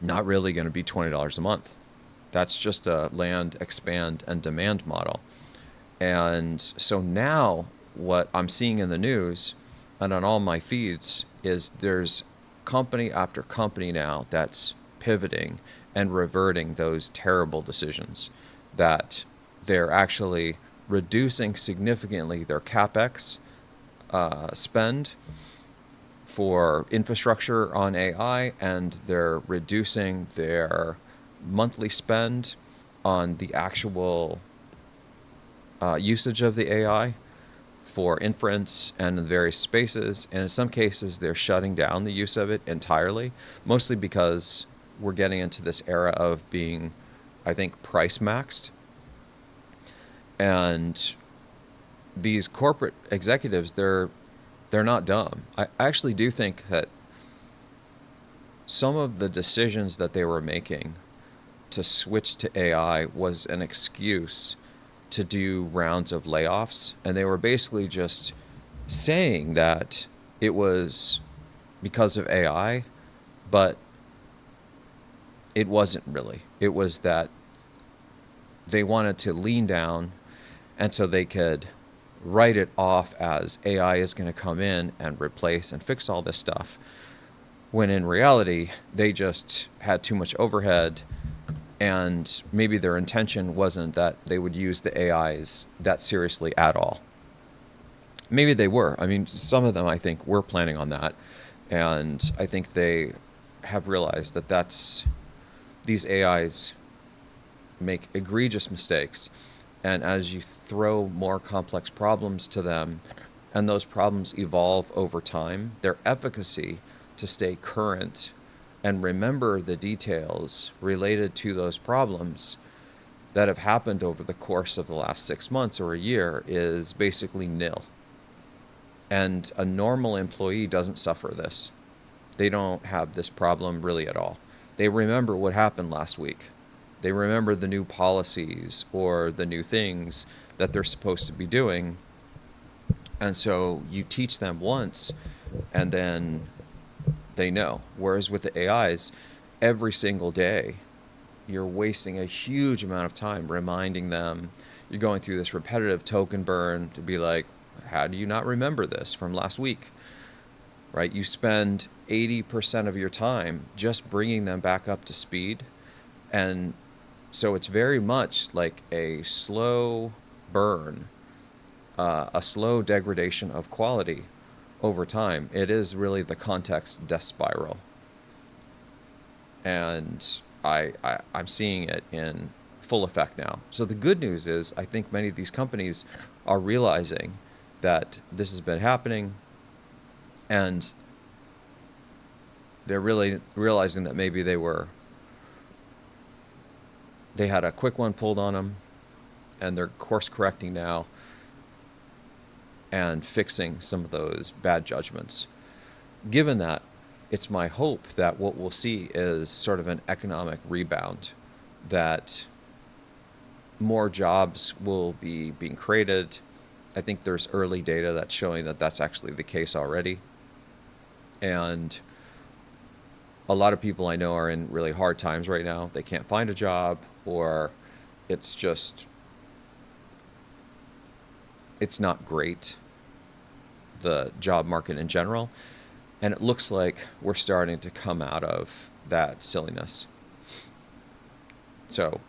really going to be $20 a month. That's just a land, expand, and demand model. And so now what I'm seeing in the news and on all my feeds is there's company after company now that's pivoting and reverting those terrible decisions, that they're actually reducing significantly their CapEx spend for infrastructure on AI, and they're reducing their monthly spend on the actual usage of the AI for inference and in various spaces. And in some cases, they're shutting down the use of it entirely, mostly because we're getting into this era of being, I think, price maxed. And these corporate executives, they're not dumb. I actually do think that some of the decisions that they were making to switch to AI was an excuse to do rounds of layoffs. And they were basically just saying that it was because of AI, but it wasn't really. It was that they wanted to lean down, and so they could write it off as AI is going to come in and replace and fix all this stuff, when in reality, they just had too much overhead, and maybe their intention wasn't that they would use the AIs that seriously at all. Maybe they were. I mean, some of them, I think, were planning on that, and I think they have realized that these AIs make egregious mistakes. And as you throw more complex problems to them, and those problems evolve over time, their efficacy to stay current and remember the details related to those problems that have happened over the course of the last 6 months or a year is basically nil. And a normal employee doesn't suffer this. They don't have this problem really at all. They remember what happened last week. They remember the new policies or the new things that they're supposed to be doing. And so you teach them once, and then they know. Whereas with the AIs, every single day, you're wasting a huge amount of time reminding them. You're going through this repetitive token burn to be like, how do you not remember this from last week? right? You spend 80% of your time just bringing them back up to speed. And so it's very much like a slow burn, a slow degradation of quality over time. It is really the context death spiral. And I'm seeing it in full effect now. So the good news is I think many of these companies are realizing that this has been happening, and they're really realizing that maybe they had a quick one pulled on them, and they're course correcting now and fixing some of those bad judgments. Given that, it's my hope that what we'll see is sort of an economic rebound, that more jobs will be being created. I think there's early data that's showing that that's actually the case already. And a lot of people I know are in really hard times right now. They can't find a job, or it's not great, the job market in general. And it looks like we're starting to come out of that silliness. So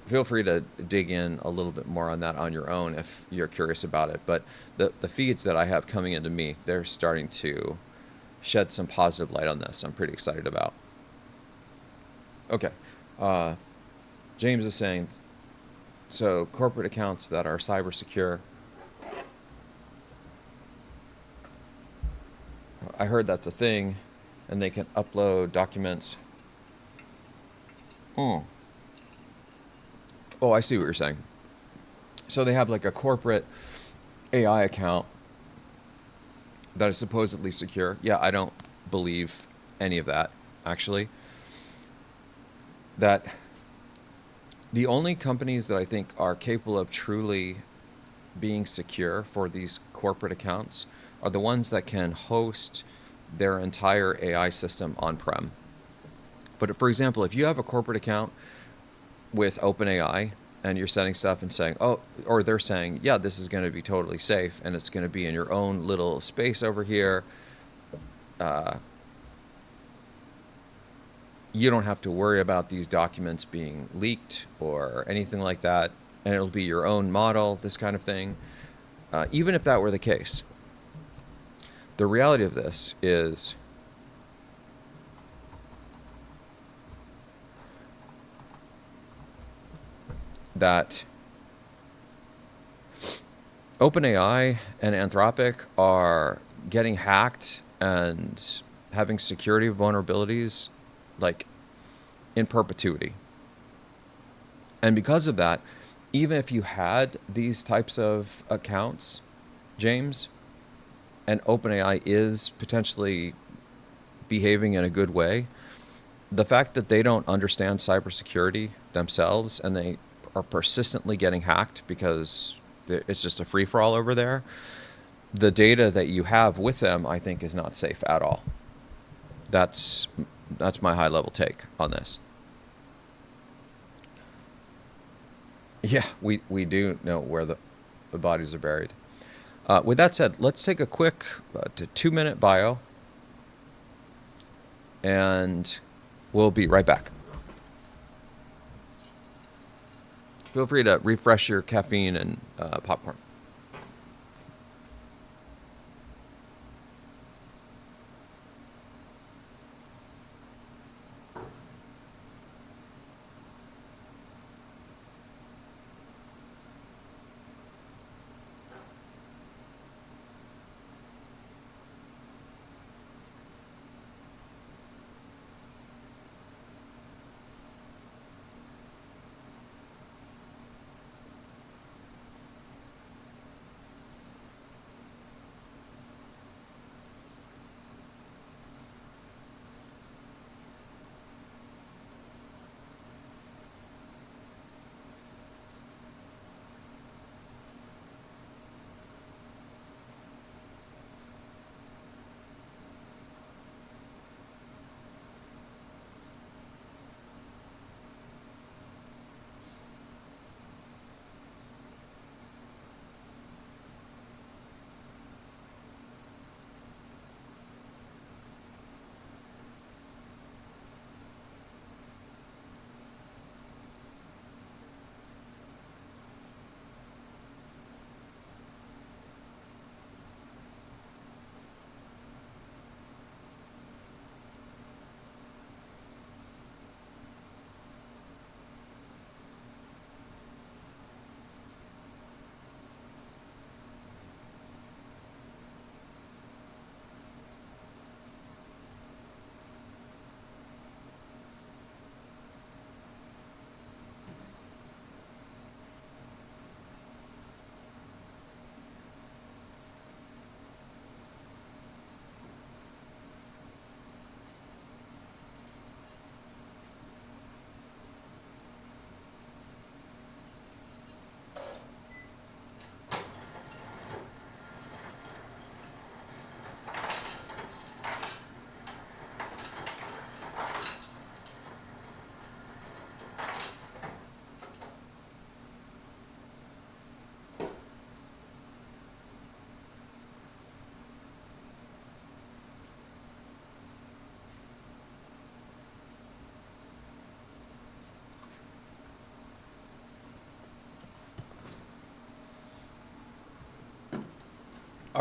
feel free to dig in a little bit more on that on your own if you're curious about it. But the feeds that I have coming into me, they're starting to shed some positive light on this. I'm pretty excited about. Okay. James is saying, so corporate accounts that are cyber secure. I heard that's a thing, and they can upload documents. Oh, I see what you're saying. So they have like a corporate AI account that is supposedly secure. Yeah, I don't believe any of that, actually. That the only companies that I think are capable of truly being secure for these corporate accounts are the ones that can host their entire AI system on-prem. But for example, if you have a corporate account with OpenAI and you're setting stuff and saying, oh, or they're saying, yeah, this is going to be totally safe and it's going to be in your own little space over here, you don't have to worry about these documents being leaked or anything like that, and it'll be your own model, this kind of thing. Even if that were the case, the reality of this is that OpenAI and Anthropic are getting hacked and having security vulnerabilities like in perpetuity. And because of that, even if you had these types of accounts, James, and OpenAI is potentially behaving in a good way, the fact that they don't understand cybersecurity themselves and they are persistently getting hacked because it's just a free-for-all over there, the data that you have with them, I think, is not safe at all. That's my high-level take on this. Yeah, we do know where the bodies are buried. With that said, let's take a quick 2-minute bio, and we'll be right back. Feel free to refresh your caffeine and popcorn.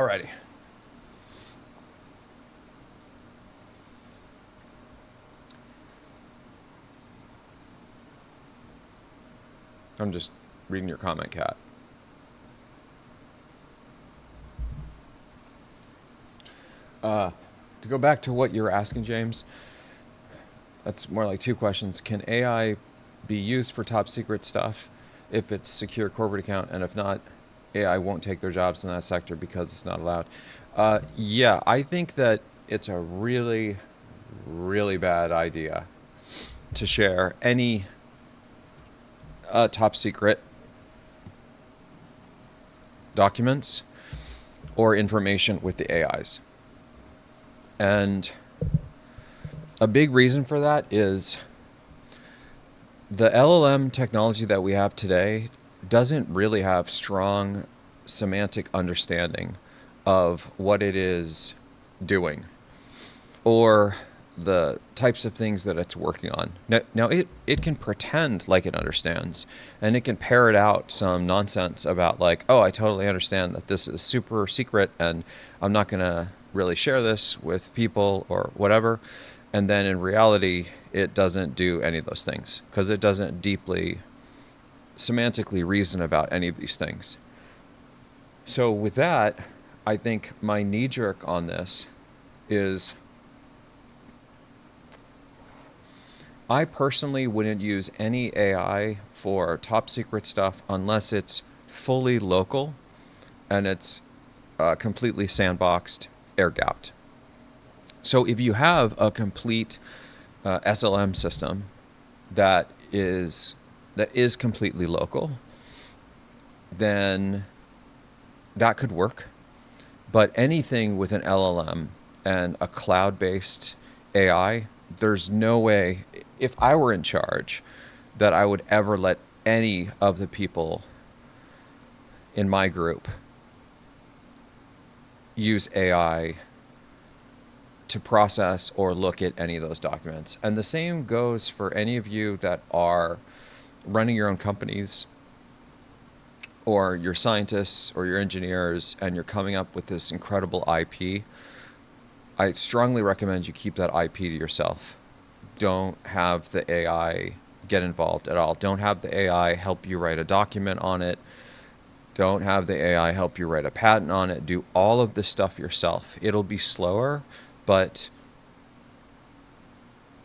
Alrighty. I'm just reading your comment, Kat. To go back to what you were asking, James, that's more like two questions. Can AI be used for top secret stuff if it's secure corporate account? And if not, AI won't take their jobs in that sector because it's not allowed. Yeah, I think that it's a really, really bad idea to share any top secret documents or information with the AIs. And a big reason for that is the LLM technology that we have today doesn't really have strong semantic understanding of what it is doing or the types of things that it's working on. Now it can pretend like it understands, and it can parrot out some nonsense about like, oh, I totally understand that this is super secret and I'm not going to really share this with people or whatever. And then in reality, it doesn't do any of those things because it doesn't deeply semantically reason about any of these things. So with that, I think my knee jerk on this is I personally wouldn't use any AI for top secret stuff unless it's fully local and it's completely sandboxed, air gapped. So if you have a complete SLM system that is completely local, then that could work. But anything with an LLM and a cloud-based AI, there's no way, if I were in charge, that I would ever let any of the people in my group use AI to process or look at any of those documents. And the same goes for any of you that are running your own companies, or you're scientists or you're engineers and you're coming up with this incredible IP. I strongly recommend you keep that IP to yourself. Don't have the AI get involved at all. Don't have the AI help you write a document on it. Don't have the AI help you write a patent on it. Do all of this stuff yourself. It'll be slower, but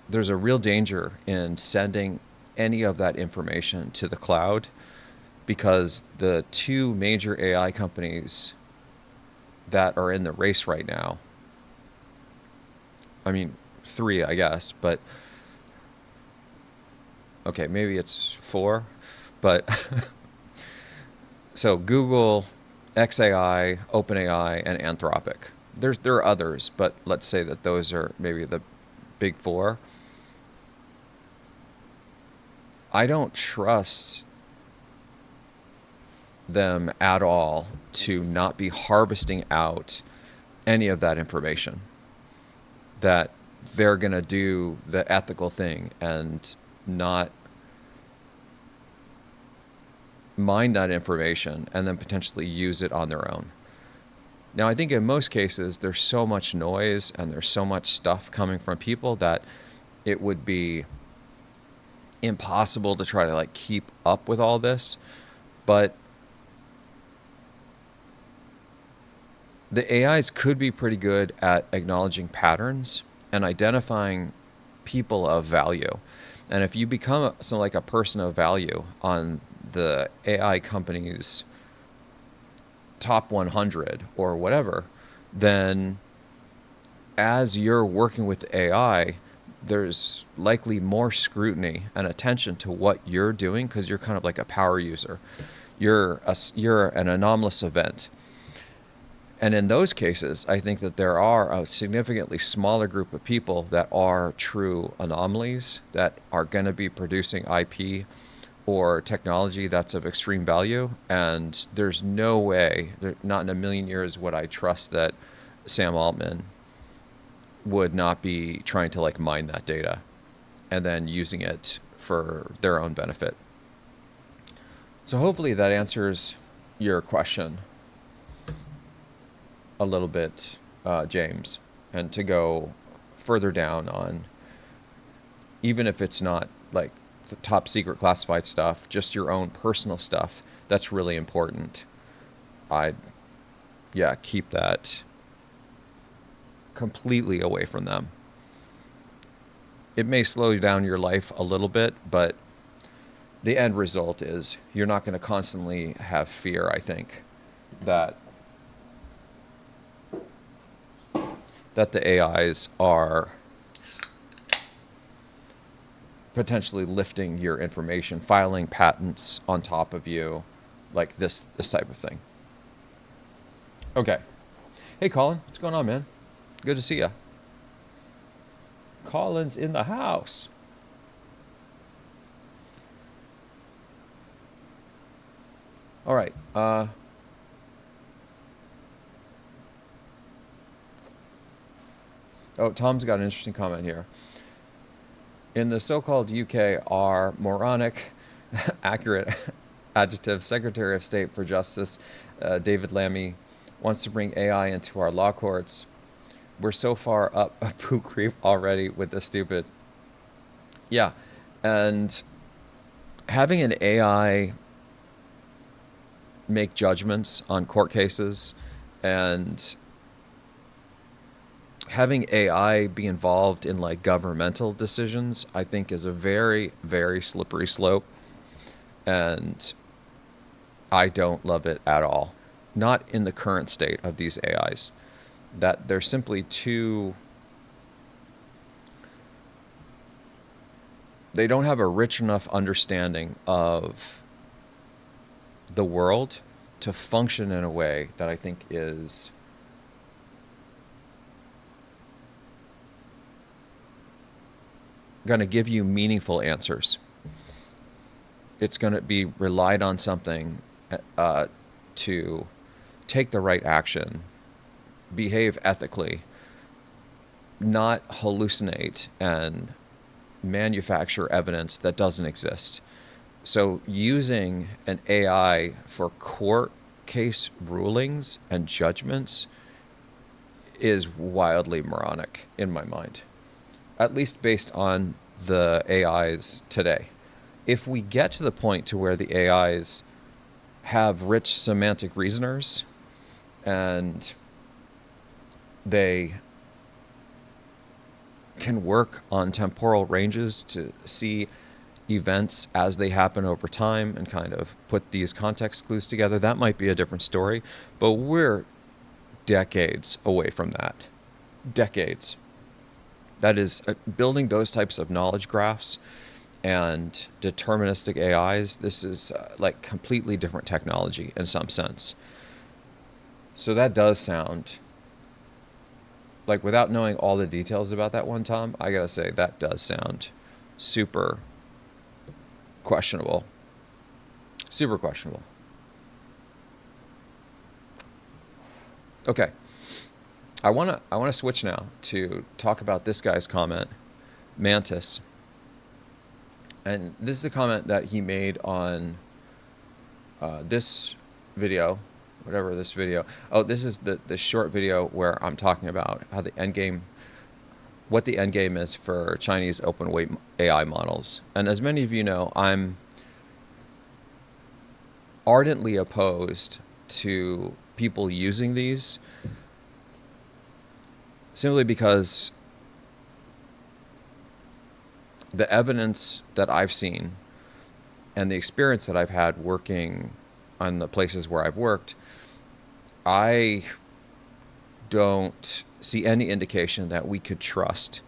there's a real danger in sending any of that information to the cloud, because the two major AI companies that are in the race right now, I mean, three, I guess, but okay, maybe it's four, but so Google, XAI, OpenAI, and Anthropic. There are others, but let's say that those are maybe the big four. I don't trust them at all to not be harvesting out any of that information, that they're going to do the ethical thing and not mine that information and then potentially use it on their own. Now, I think in most cases, there's so much noise and there's so much stuff coming from people that it would be impossible to try to like keep up with all this. But the AIs could be pretty good at acknowledging patterns and identifying people of value. And if you become like a person of value on the AI company's top 100 or whatever, then as you're working with AI, there's likely more scrutiny and attention to what you're doing because you're kind of like a power user. You're an anomalous event. And in those cases, I think that there are a significantly smaller group of people that are true anomalies that are going to be producing IP or technology that's of extreme value. And there's no way, not in a million years, would I trust that Sam Altman would not be trying to like mine that data and then using it for their own benefit. So hopefully that answers your question. a little bit, James, and to go further down on, even if it's not like the top secret classified stuff, just your own personal stuff, that's really important. I'd, yeah, keep that completely away from them. It may slow down your life a little bit, but the end result is you're not going to constantly have fear, I think, that the AIs are potentially lifting your information, filing patents on top of you, like this type of thing. Okay. Hey, Colin, what's going on, man? Good to see you. Colin's in the house. All right. Oh, Tom's got an interesting comment here. In the so-called UK, our moronic, accurate adjective, Secretary of State for Justice, David Lammy, wants to bring AI into our law courts. We're so far up a poo creep already with this stupid. Yeah, and having an AI make judgments on court cases and having AI be involved in like governmental decisions, I think is a very, very slippery slope. And I don't love it at all. Not in the current state of these AIs. That they're simply too... They don't have a rich enough understanding of the world to function in a way that I think is going to give you meaningful answers. It's going to be relied on something to take the right action, behave ethically, not hallucinate and manufacture evidence that doesn't exist. So using an AI for court case rulings and judgments is wildly moronic in my mind, at least based on the AIs today. If we get to the point to where the AIs have rich semantic reasoners and they can work on temporal ranges to see events as they happen over time and kind of put these context clues together, that might be a different story. But we're decades away from that. Decades. That is, building those types of knowledge graphs and deterministic AIs, this is like completely different technology in some sense. So that does sound like, without knowing all the details about that one, Tom, I gotta say that does sound super questionable. Super questionable. Okay. I wanna switch now to talk about this guy's comment, Mantis. And this is a comment that he made on this video, whatever this video. Oh, this is the short video where I'm talking about how the end game, what the end game is for Chinese open weight AI models. And as many of you know, I'm ardently opposed to people using these simply because the evidence that I've seen and the experience that I've had working on the places where I've worked, I don't see any indication that we could trust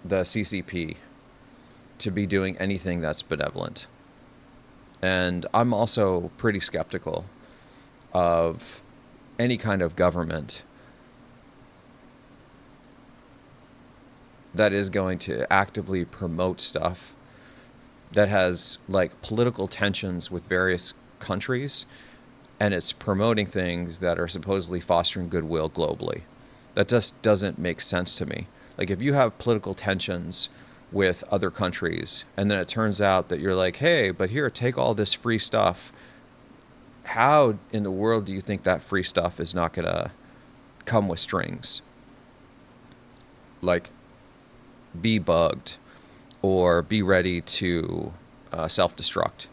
the CCP to be doing anything that's benevolent. And I'm also pretty skeptical of any kind of government that is going to actively promote stuff that has like political tensions with various countries, and it's promoting things that are supposedly fostering goodwill globally. That just doesn't make sense to me. Like, if you have political tensions with other countries and then it turns out that you're like, hey, but here, take all this free stuff, how in the world do you think that free stuff is not going to come with strings? Like, be bugged or be ready to self-destruct.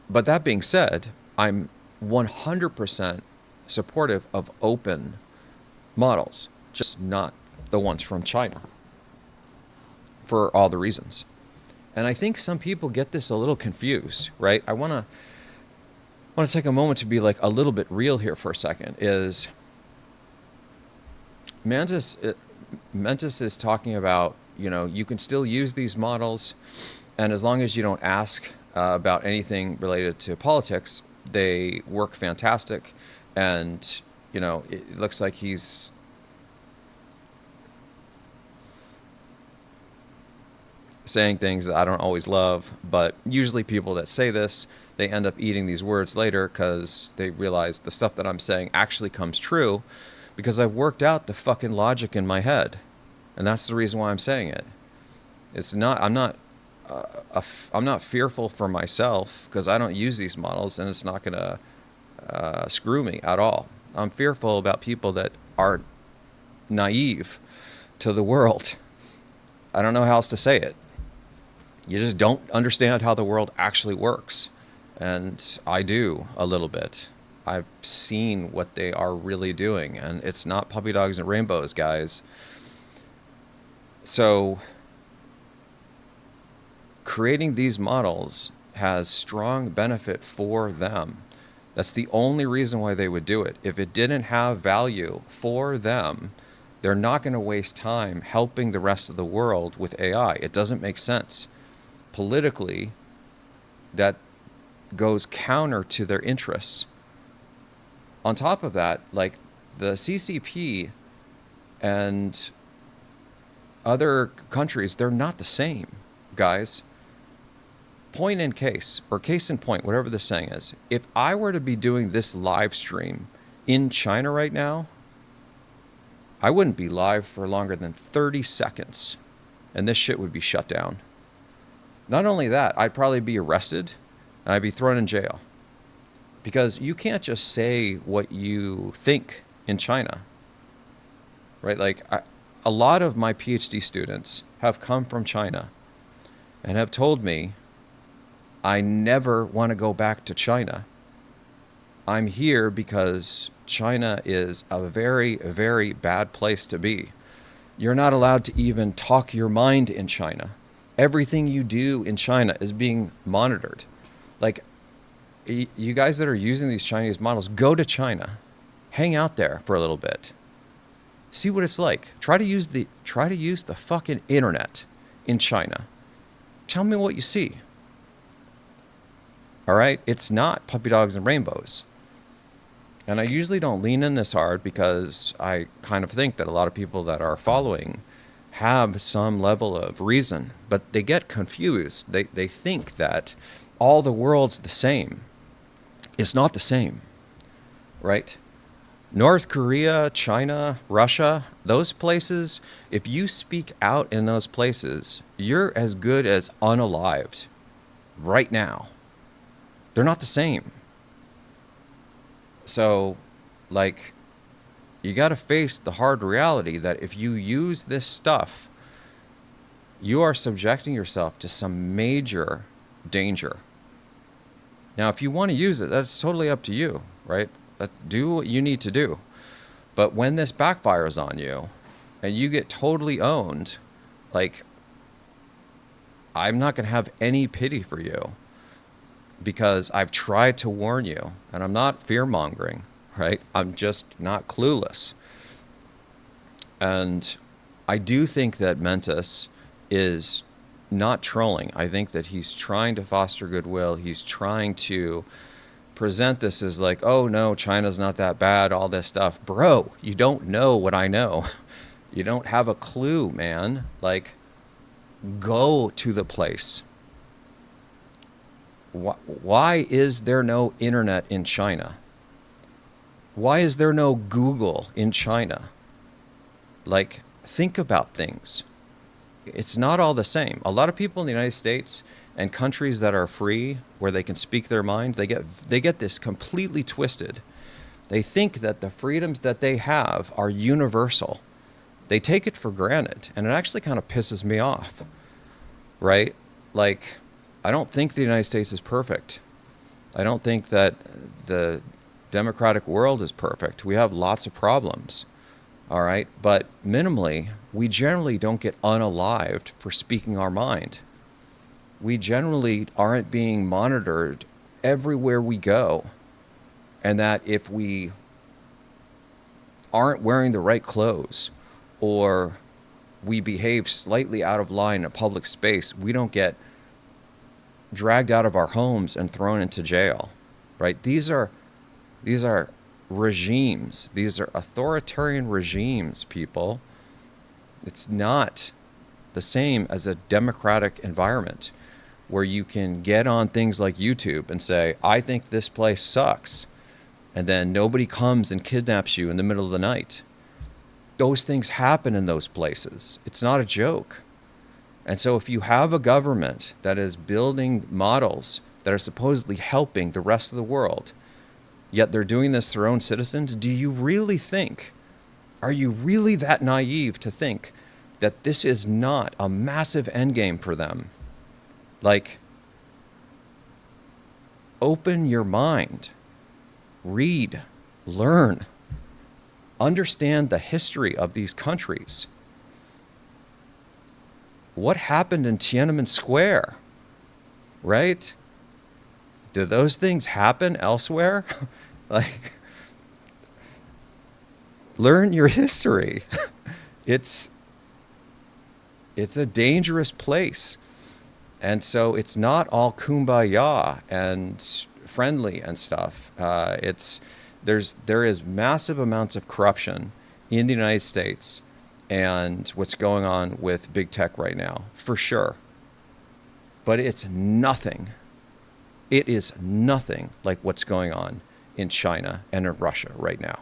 But that being said, I'm 100% supportive of open models, just not the ones from China, for all the reasons. And I think some people get this a little confused, right? I want to take a moment to be like a little bit real here for a second. Is Mantis is talking about, you can still use these models, and as long as you don't ask about anything related to politics, they work fantastic. And, it looks like he's saying things that I don't always love, but usually people that say this, they end up eating these words later because they realize the stuff that I'm saying actually comes true because I've worked out the fucking logic in my head. And that's the reason why I'm saying it. I'm not fearful for myself because I don't use these models and it's not going to screw me at all. I'm fearful about people that are naive to the world. I don't know how else to say it. You just don't understand how the world actually works. And I do a little bit. I've seen what they are really doing, and it's not puppy dogs and rainbows, guys. So creating these models has strong benefit for them. That's the only reason why they would do it. If it didn't have value for them, they're not going to waste time helping the rest of the world with AI. It doesn't make sense. Politically, that goes counter to their interests. On top of that, like the CCP and other countries, they're not the same, guys. Point in case, or case in point, whatever the saying is, if I were to be doing this live stream in China right now, I wouldn't be live for longer than 30 seconds, and this shit would be shut down. Not only that, I'd probably be arrested, and I'd be thrown in jail. Because you can't just say what you think in China, right? Like, a lot of my PhD students have come from China and have told me, I never want to go back to China. I'm here because China is a very, very bad place to be. You're not allowed to even talk your mind in China. Everything you do in China is being monitored. Like, you guys that are using these Chinese models, go to China, hang out there for a little bit, see what it's like. Try to use the fucking internet in China. Tell me what you see. All right, it's not puppy dogs and rainbows. And I usually don't lean in this hard because I kind of think that a lot of people that are following have some level of reason, but they get confused. They think that all the world's the same. It's not the same, right? North Korea, China, Russia, those places, if you speak out in those places, you're as good as unalived right now. They're not the same. So, like, you got to face the hard reality that if you use this stuff, you are subjecting yourself to some major danger. Now, if you want to use it, that's totally up to you, right? Do what you need to do. But when this backfires on you and you get totally owned, like, I'm not going to have any pity for you because I've tried to warn you, and I'm not fear-mongering, right? I'm just not clueless. And I do think that Mentis is not trolling. I think that he's trying to foster goodwill. He's trying to present this as like, oh no, China's not that bad, all this stuff. Bro, you don't know what I know. You don't have a clue, man. Like, go to the place. Why is there no internet in China? Why is there no Google in China? Like, think about things. it's not all the same. A lot of people in the United States and countries that are free, where they can speak their mind, they get this completely twisted. They think that the freedoms that they have are universal. They take it for granted, and it actually kind of pisses me off, right? Like, I don't think the United States is perfect. I don't think that the democratic world is perfect. We have lots of problems, all right? But minimally, we generally don't get unalived for speaking our mind. We generally aren't being monitored everywhere we go. And that if we aren't wearing the right clothes or we behave slightly out of line in a public space, we don't get dragged out of our homes and thrown into jail, right? These are regimes. These are authoritarian regimes, people. It's not the same as a democratic environment where you can get on things like YouTube and say, I think this place sucks. And then nobody comes and kidnaps you in the middle of the night. Those things happen in those places. It's not a joke. And so if you have a government that is building models that are supposedly helping the rest of the world, yet they're doing this to their own citizens, do you really think, are you really that naive to think that this is not a massive endgame for them? Like, open your mind. Read, learn, understand the history of these countries. What happened in Tiananmen Square, right? Do those things happen elsewhere? Like, learn your history. It's a dangerous place. And so it's not all kumbaya and friendly and stuff. There is massive amounts of corruption in the United States and what's going on with big tech right now, for sure. But it's nothing. It is nothing like what's going on in China and in Russia right now.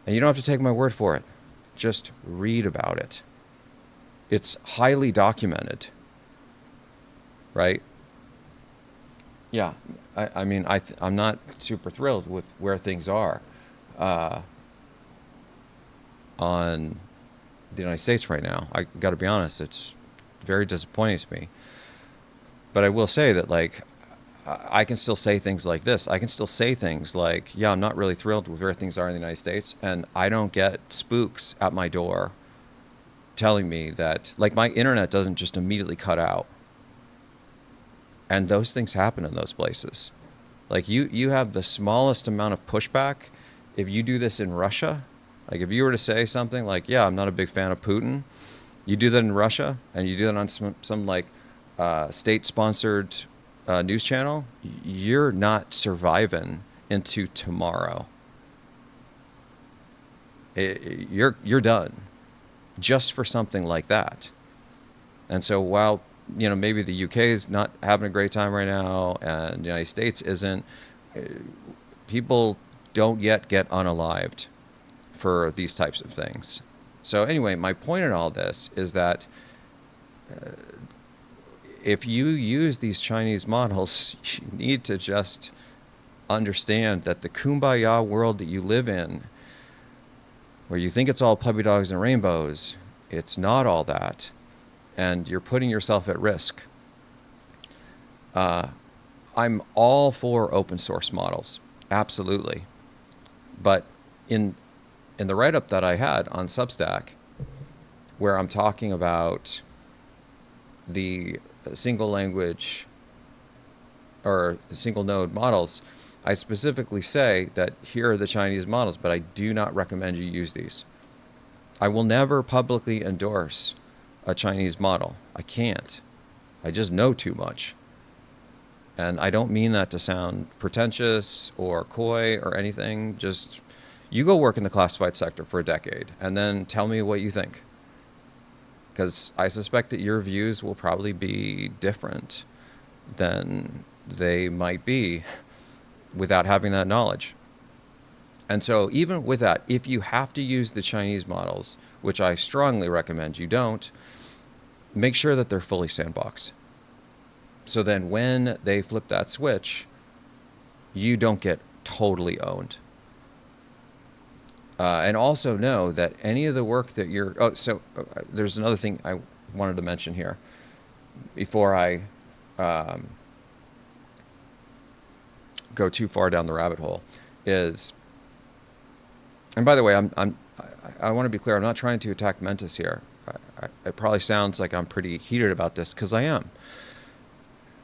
And you don't have to take my word for it. Just read about it. It's highly documented, right? Yeah, I mean, I'm not super thrilled with where things are on the United States right now. I got to be honest, it's very disappointing to me. But I will say that, like, I can still say things like this. I can still say things like, yeah, I'm not really thrilled with where things are in the United States, and I don't get spooks at my door telling me that, like, my internet doesn't just immediately cut out. And those things happen in those places. Like, you have the smallest amount of pushback if you do this in Russia. Like, if you were to say something like, yeah, I'm not a big fan of Putin, you do that in Russia, and you do that on some like state-sponsored news channel, you're not surviving into tomorrow. You're done just for something like that. And so while, you know, maybe the UK is not having a great time right now and the United States isn't, people don't yet get unalived for these types of things. So anyway, my point in all this is that if you use these Chinese models, you need to just understand that the kumbaya world that you live in, where you think it's all puppy dogs and rainbows, it's not all that. And you're putting yourself at risk. I'm all for open source models, absolutely. But in the write-up that I had on Substack, where I'm talking about the single language or single node models, I specifically say that here are the Chinese models, but I do not recommend you use these. I will never publicly endorse a Chinese model. I can't. I just know too much. And I don't mean that to sound pretentious or coy or anything. Just, you go work in the classified sector for a decade and then tell me what you think. Because I suspect that your views will probably be different than they might be without having that knowledge. And so even with that, if you have to use the Chinese models, which I strongly recommend you don't, make sure that they're fully sandboxed. So then when they flip that switch, you don't get totally owned. And also know that any of the work that you're... there's another thing I wanted to mention here before I go too far down the rabbit hole is... And by the way, I want to be clear, I'm not trying to attack Mentis here. It probably sounds like I'm pretty heated about this, because I am.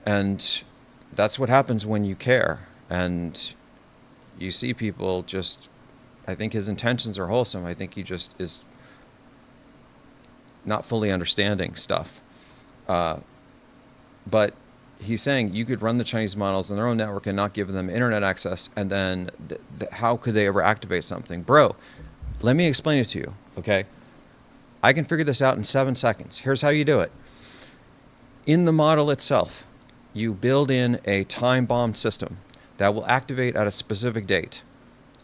And that's what happens when you care. And you see people just... I think his intentions are wholesome. I think he just is not fully understanding stuff. But he's saying you could run the Chinese models on their own network and not give them internet access, and then how could they ever activate something? Bro, let me explain it to you, okay? I can figure this out in 7 seconds. Here's how you do it. In the model itself, you build in a time-bombed system that will activate at a specific date,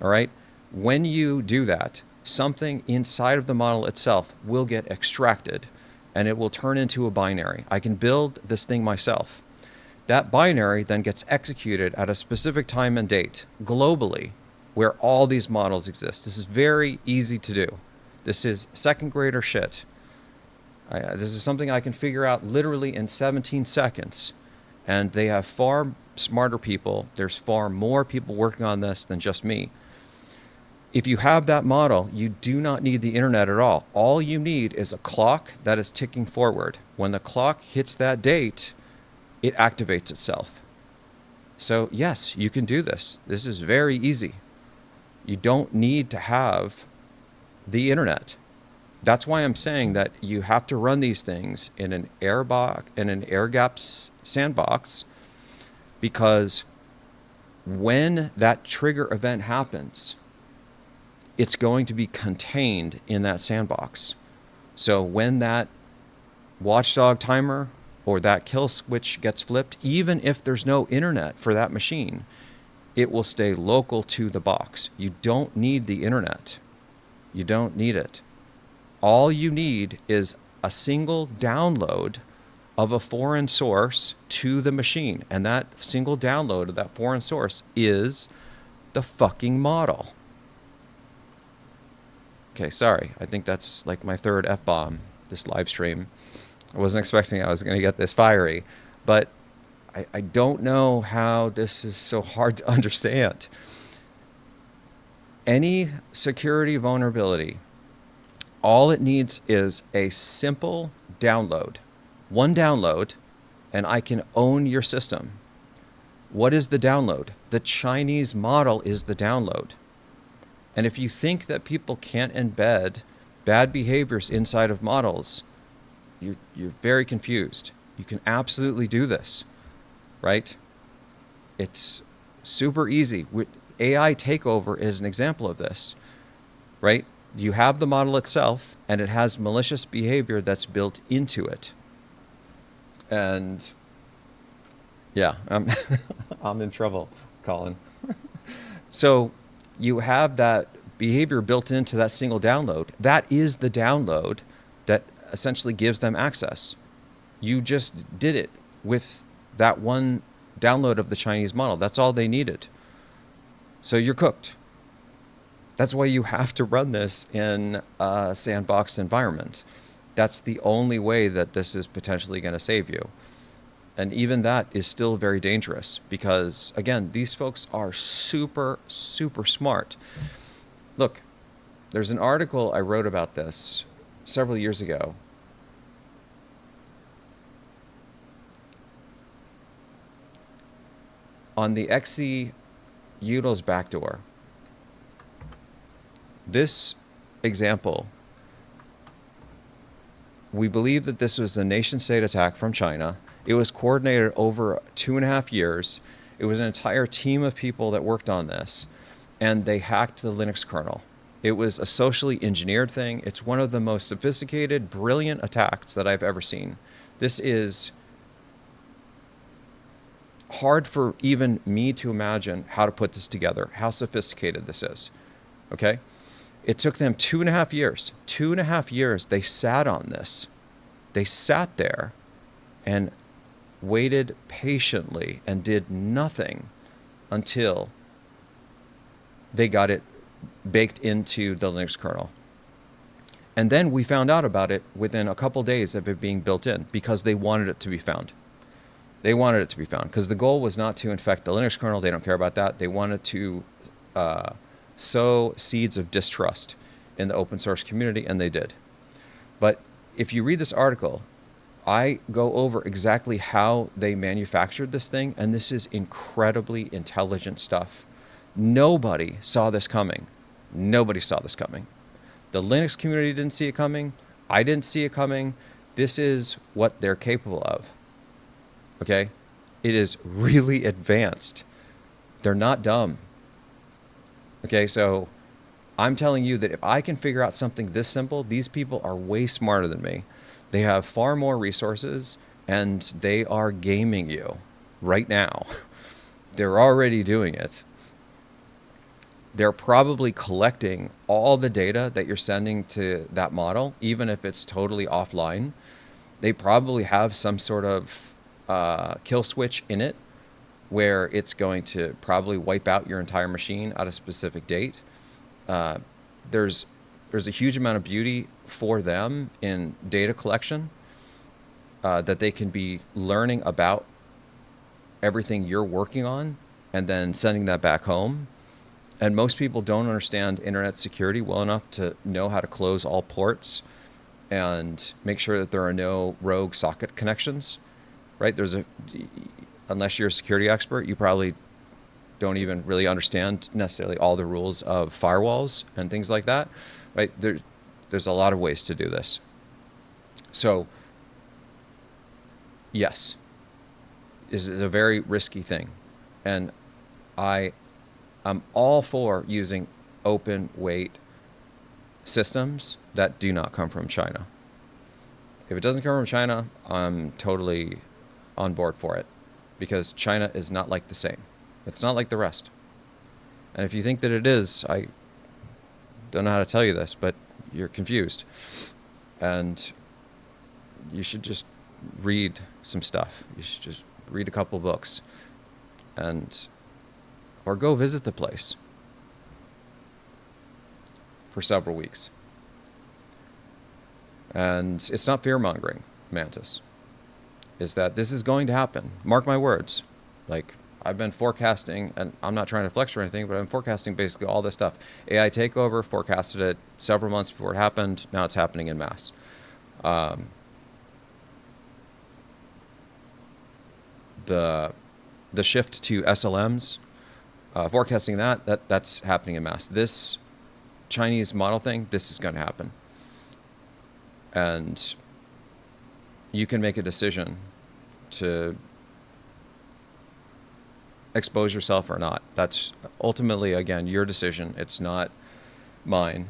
all right? When you do that, something inside of the model itself will get extracted, and it will turn into a binary. I can build this thing myself. That binary then gets executed at a specific time and date globally where all these models exist. This is very easy to do. This is second grader shit. This is something I can figure out literally in 17 seconds. And they have far smarter people. There's far more people working on this than just me. If you have that model, you do not need the internet at all. All you need is a clock that is ticking forward. When the clock hits that date, it activates itself. So yes, you can do this. This is very easy. You don't need to have the internet. That's why I'm saying that you have to run these things in an air-gapped sandbox, because when that trigger event happens, it's going to be contained in that sandbox. So when that watchdog timer or that kill switch gets flipped, even if there's no internet for that machine, it will stay local to the box. You don't need the internet. You don't need it. All you need is a single download of a foreign source to the machine. And that single download of that foreign source is the fucking model. Okay, sorry. I think that's like my third F-bomb this live stream. I wasn't expecting I was going to get this fiery, but I don't know how this is so hard to understand. Any security vulnerability, all it needs is a simple download. One download, and I can own your system. What is the download? The Chinese model is the download. And if you think that people can't embed bad behaviors inside of models, you're very confused. You can absolutely do this, right? It's super easy. AI takeover is an example of this, right? You have the model itself, and it has malicious behavior that's built into it. And yeah, I'm in trouble, Colin. So you have that behavior built into that single download. That is the download that essentially gives them access. You just did it with that one download of the Chinese model. That's all they needed. So you're cooked. That's why you have to run this in a sandboxed environment. That's the only way that this is potentially going to save you. And even that is still very dangerous because, again, these folks are super, super smart. Look, there's an article I wrote about this several years ago. On the XC utils backdoor. This example, we believe that this was a nation-state attack from China. It was coordinated over 2.5 years. It was an entire team of people that worked on this, and they hacked the Linux kernel. It was a socially engineered thing. It's one of the most sophisticated, brilliant attacks that I've ever seen. This is hard for even me to imagine how to put this together, how sophisticated this is, okay? It took them 2.5 years. 2.5 years they sat on this. They sat there and waited patiently and did nothing until they got it baked into the Linux kernel. And then we found out about it within a couple days of it being built in because they wanted it to be found. They wanted it to be found because the goal was not to infect the Linux kernel. They don't care about that. They wanted to sow seeds of distrust in the open source community, and they did. But if you read this article, I go over exactly how they manufactured this thing, and this is incredibly intelligent stuff. Nobody saw this coming. Nobody saw this coming. The Linux community didn't see it coming. I didn't see it coming. This is what they're capable of. Okay? It is really advanced. They're not dumb. Okay, so I'm telling you that if I can figure out something this simple, these people are way smarter than me. They have far more resources, and they are gaming you right now. They're already doing it. They're probably collecting all the data that you're sending to that model, even if it's totally offline. They probably have some sort of kill switch in it where it's going to probably wipe out your entire machine at a specific date. There's a huge amount of beauty for them in data collection, that they can be learning about everything you're working on and then sending that back home. And most people don't understand internet security well enough to know how to close all ports and make sure that there are no rogue socket connections, right? Unless you're a security expert, you probably don't even really understand necessarily all the rules of firewalls and things like that, right? There's a lot of ways to do this. So, yes, this is a very risky thing. And I'm all for using open weight systems that do not come from China. If it doesn't come from China, I'm totally on board for it, because China is not like the same. It's not like the rest. And if you think that it is, I don't know how to tell you this, but you're confused. And you should just read some stuff. You should just read a couple books, or go visit the place for several weeks. And it's not fear-mongering, Mantis. Is that this is going to happen. Mark my words. Like, I've been forecasting, and I'm not trying to flex or anything, but I'm forecasting basically all this stuff. AI takeover, forecasted it several months before it happened. Now it's happening in mass. The shift to SLMs, forecasting that's happening in mass. This Chinese model thing, this is going to happen. And you can make a decision to expose yourself or not. That's ultimately, again, your decision. It's not mine.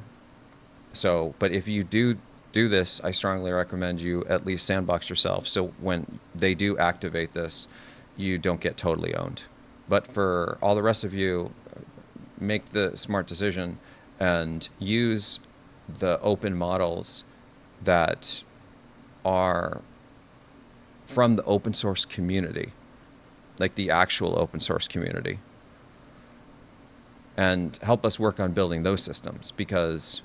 So, but if you do this, I strongly recommend you at least sandbox yourself. So when they do activate this, you don't get totally owned. But for all the rest of you, make the smart decision and use the open models that are from the open source community, like the actual open source community, and help us work on building those systems, because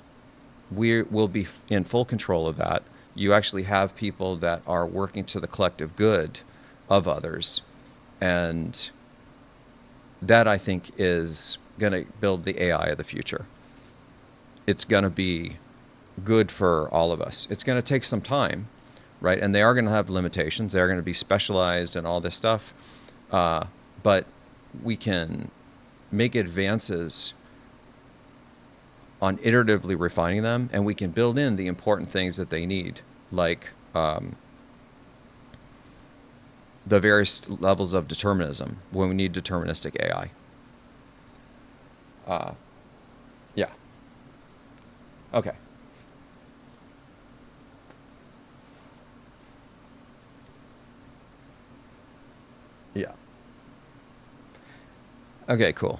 we'll be in full control of that. You actually have people that are working to the collective good of others, and that, I think, is going to build the AI of the future. It's going to be good for all of us. It's going to take some time, right? And they are going to have limitations. They're going to be specialized and all this stuff. But we can make advances on iteratively refining them, and we can build in the important things that they need, like the various levels of determinism when we need deterministic AI. Yeah. Okay. Yeah. Okay, cool.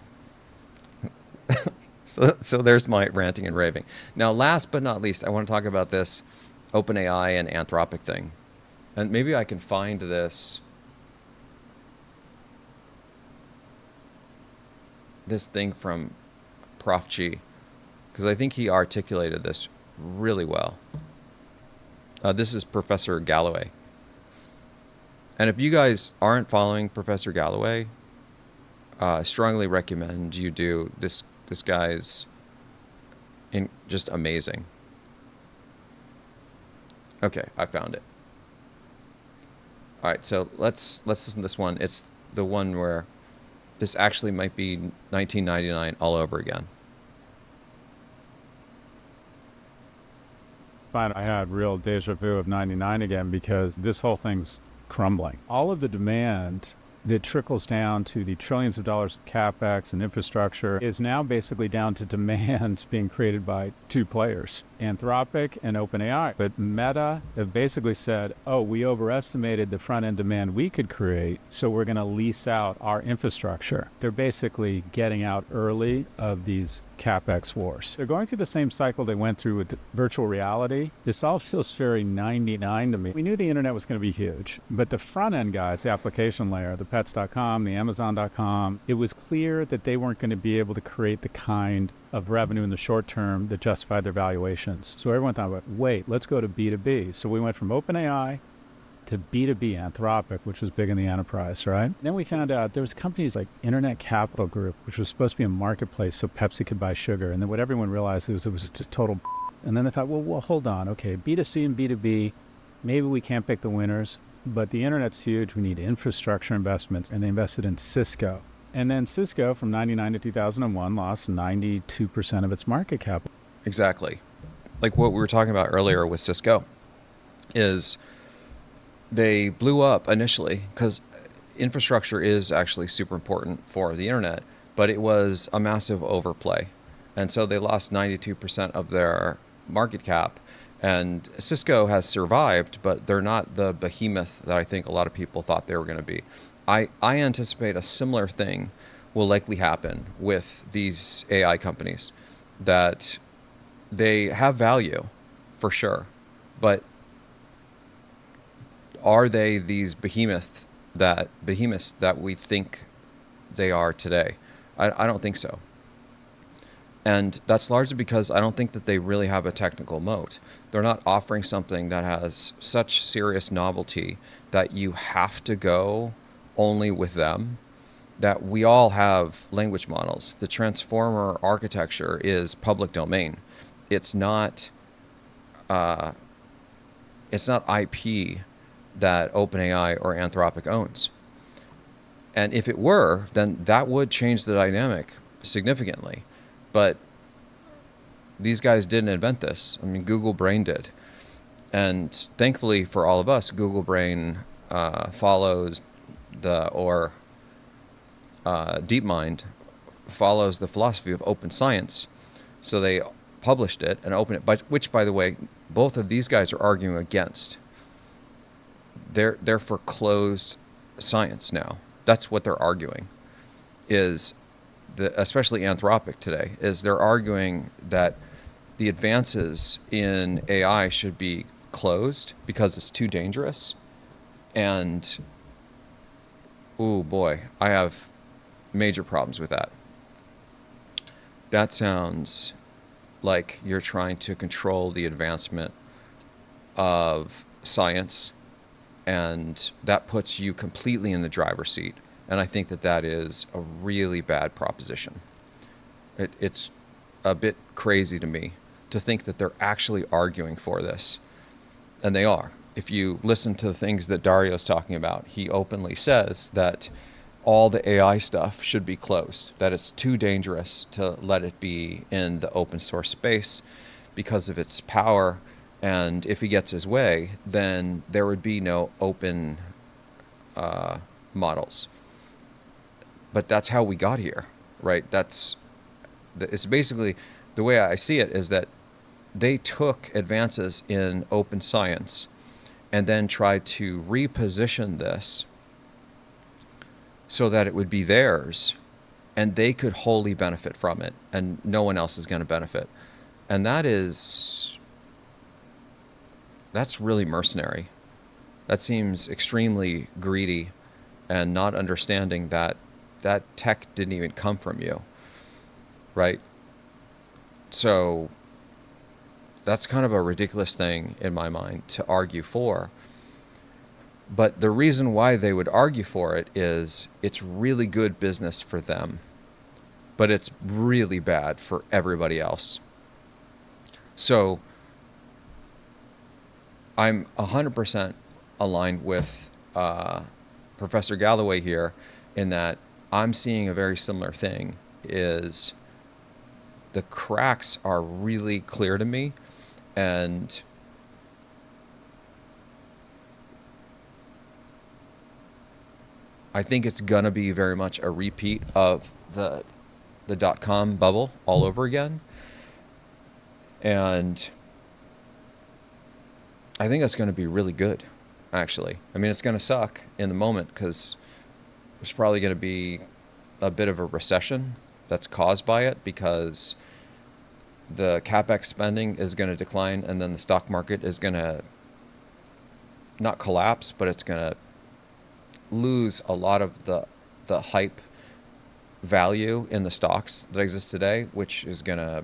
So there's my ranting and raving. Now, last but not least, I want to talk about this. OpenAI and Anthropic thing. And maybe I can find this thing from Prof G, because I think he articulated this really well. This is Professor Galloway. And if you guys aren't following Professor Galloway, I strongly recommend you do. This guy's just amazing. Okay, I found it. All right, so let's listen to this one. It's the one where this actually might be 1999 all over again. I had real deja vu of 99 again, because this whole thing's crumbling. All of the demand that trickles down to the trillions of dollars of capex and infrastructure is now basically down to demand being created by two players, Anthropic and OpenAI. But Meta have basically said, oh, we overestimated the front-end demand we could create, so we're going to lease out our infrastructure. They're basically getting out early of these capex wars. They're going through the same cycle they went through with virtual reality. This all feels very 99 to me. We knew the internet was going to be huge, but the front-end guys, the application layer, the pets.com, the amazon.com, it was clear that they weren't going to be able to create the kind of revenue in the short term that justified their valuations. So everyone thought, about, wait, let's go to B2B. So we went from OpenAI to B2B, Anthropic, which was big in the enterprise, right? Then we found out there was companies like Internet Capital Group, which was supposed to be a marketplace so Pepsi could buy sugar. And then what everyone realized it was just total. And then they thought, well, hold on. Okay, B2C and B2B, maybe we can't pick the winners, but the internet's huge. We need infrastructure investments. And they invested in Cisco. And then Cisco, from 99 to 2001, lost 92% of its market cap. Exactly. Like what we were talking about earlier with Cisco is they blew up initially because infrastructure is actually super important for the internet, but it was a massive overplay. And so they lost 92% of their market cap. And Cisco has survived, but they're not the behemoth that I think a lot of people thought they were going to be. I anticipate a similar thing will likely happen with these AI companies, that they have value for sure, but are they these behemoths that we think they are today? I don't think so. And that's largely because I don't think that they really have a technical moat. They're not offering something that has such serious novelty that you have to go only with them, that we all have language models. The transformer architecture is public domain. It's not IP that OpenAI or Anthropic owns. And if it were, then that would change the dynamic significantly. But these guys didn't invent this. I mean, Google Brain did. And thankfully for all of us, Google Brain follows DeepMind follows the philosophy of open science. So they published it and opened it, which, by the way, both of these guys are arguing against. They're for closed science now. That's what they're arguing, especially Anthropic today, is they're arguing that the advances in AI should be closed because it's too dangerous. And, oh boy, I have major problems with that. That sounds like you're trying to control the advancement of science, and that puts you completely in the driver's seat. And I think that is a really bad proposition. It's a bit crazy to me to think that they're actually arguing for this. And they are. If you listen to the things that Dario's talking about, he openly says that all the AI stuff should be closed, that it's too dangerous to let it be in the open source space because of its power. And if he gets his way, then there would be no open models. But that's how we got here, right? It's basically, the way I see it is that they took advances in open science and then tried to reposition this so that it would be theirs and they could wholly benefit from it and no one else is going to benefit. And that is that's really mercenary. That seems extremely greedy and not understanding that that tech didn't even come from you, right? So that's kind of a ridiculous thing in my mind to argue for. But the reason why they would argue for it is it's really good business for them, but it's really bad for everybody else. So I'm 100% aligned with Professor Galloway here in that I'm seeing a very similar thing. Is the cracks are really clear to me, and I think it's gonna be very much a repeat of the dot-com bubble all over again. And I think that's going to be really good, actually. I mean, it's going to suck in the moment because there's probably going to be a bit of a recession that's caused by it because the CapEx spending is going to decline, and then the stock market is going to not collapse, but it's going to lose a lot of the hype value in the stocks that exist today, which is going to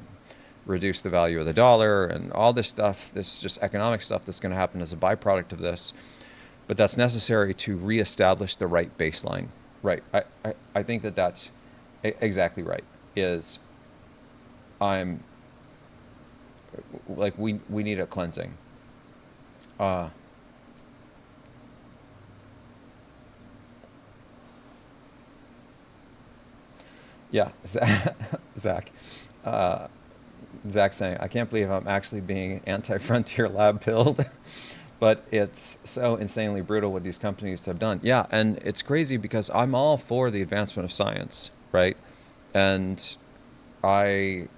reduce the value of the dollar and all this stuff, this just economic stuff that's going to happen as a byproduct of this. But that's necessary to reestablish the right baseline. Right. I think that that's exactly right. Is I'm like, we need a cleansing. Yeah, Zach. Zach saying, I can't believe I'm actually being anti-frontier lab pilled, but it's so insanely brutal what these companies have done. Yeah, and it's crazy because I'm all for the advancement of science, right? And I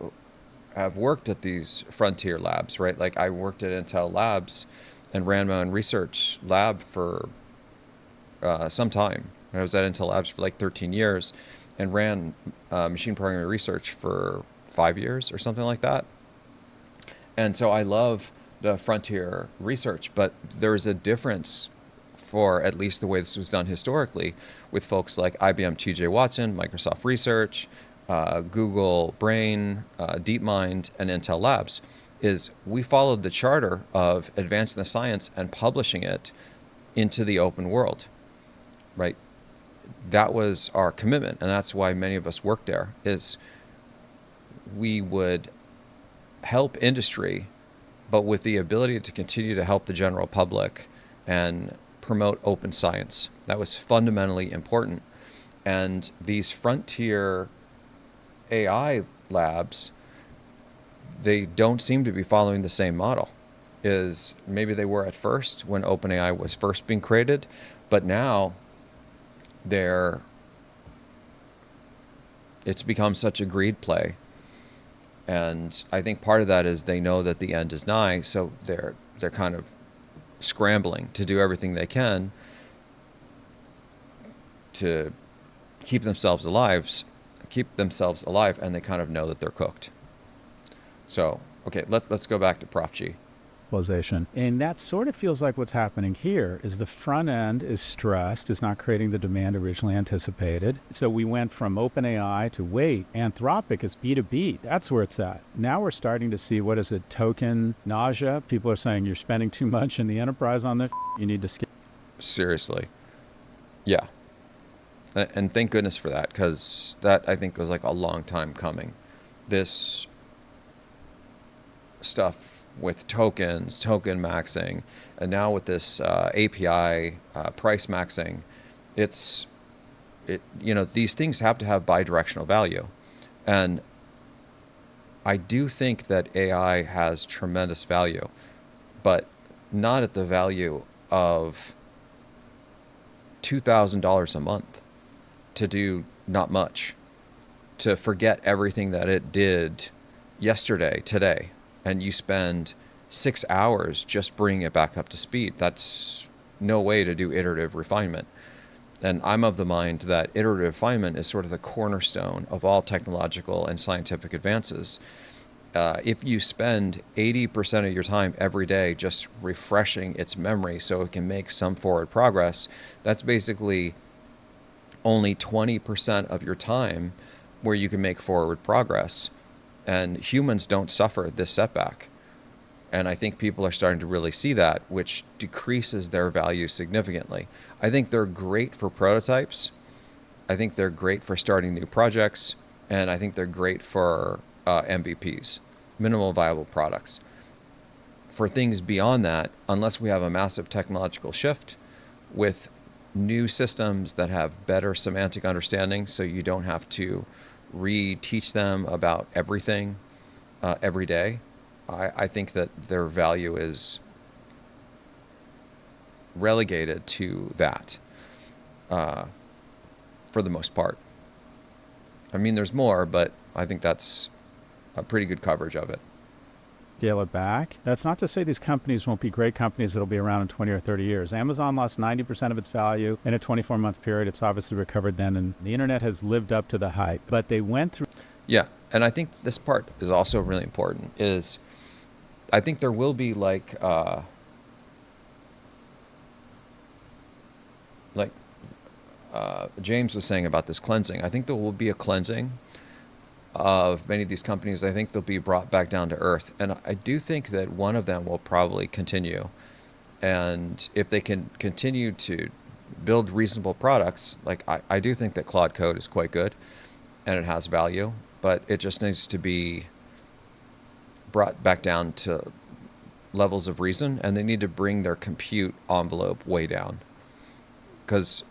have worked at these frontier labs, right? Like I worked at Intel Labs and ran my own research lab for some time. I was at Intel Labs for like 13 years and ran machine programming research for 5 years or something like that. And so I love the frontier research, but there's a difference for at least the way this was done historically with folks like IBM TJ Watson, Microsoft Research, Google Brain, DeepMind, and Intel Labs, is we followed the charter of advancing the science and publishing it into the open world, right? That was our commitment, and that's why many of us worked there, is we would help industry, but with the ability to continue to help the general public and promote open science. That was fundamentally important. And these frontier AI labs, they don't seem to be following the same model. Is maybe they were at first when OpenAI was first being created, but now it's become such a greed play. And I think part of that is they know that the end is nigh, so they're kind of scrambling to do everything they can to keep themselves alive, and they kind of know that they're cooked. So, okay, let's go back to Prof G. And that sort of feels like what's happening here is the front end is stressed, is not creating the demand originally anticipated. So we went from OpenAI to Anthropic is B2B. That's where it's at. Now we're starting to see, what is it, token nausea. People are saying you're spending too much in the enterprise on this. You need to skip. Seriously. Yeah. And thank goodness for that, because that, I think, was like a long time coming. This stuff with tokens, token maxing, and now with this API price maxing, these things have to have bidirectional value. And I do think that AI has tremendous value, but not at the value of $2,000 a month to do not much, to forget everything that it did yesterday, today, and you spend 6 hours just bringing it back up to speed. That's no way to do iterative refinement. And I'm of the mind that iterative refinement is sort of the cornerstone of all technological and scientific advances. if you spend 80% of your time every day just refreshing its memory so it can make some forward progress, that's basically only 20% of your time where you can make forward progress. And humans don't suffer this setback. And I think people are starting to really see that, which decreases their value significantly. I think they're great for prototypes. I think they're great for starting new projects. And I think they're great for MVPs, minimal viable products. For things beyond that, unless we have a massive technological shift with new systems that have better semantic understanding, so you don't have to reteach them about everything every day, I think that their value is relegated to that for the most part. I mean, there's more, but I think that's a pretty good coverage of it. Scale it back. That's not to say these companies won't be great companies that'll be around in 20 or 30 years. Amazon lost 90% of its value in a 24-month period. It's obviously recovered then, and the internet has lived up to the hype. But they went through... Yeah, and I think this part is also really important, is I think there will be James was saying about this cleansing. I think there will be a cleansing of many of these companies. I think they'll be brought back down to earth. And I do think that one of them will probably continue. And if they can continue to build reasonable products, like I do think that Claude Code is quite good and it has value, but it just needs to be brought back down to levels of reason, and they need to bring their compute envelope way down, because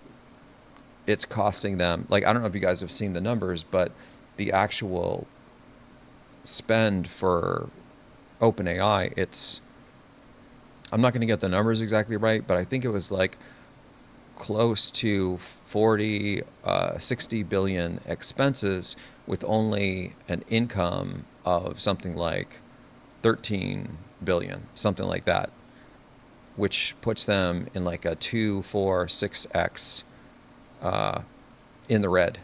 it's costing them, like, I don't know if you guys have seen the numbers, but the actual spend for OpenAI, I'm not going to get the numbers exactly right, but I think it was like close to 60 billion expenses with only an income of something like 13 billion, something like that, which puts them in like a 2, 4, 6x in the red.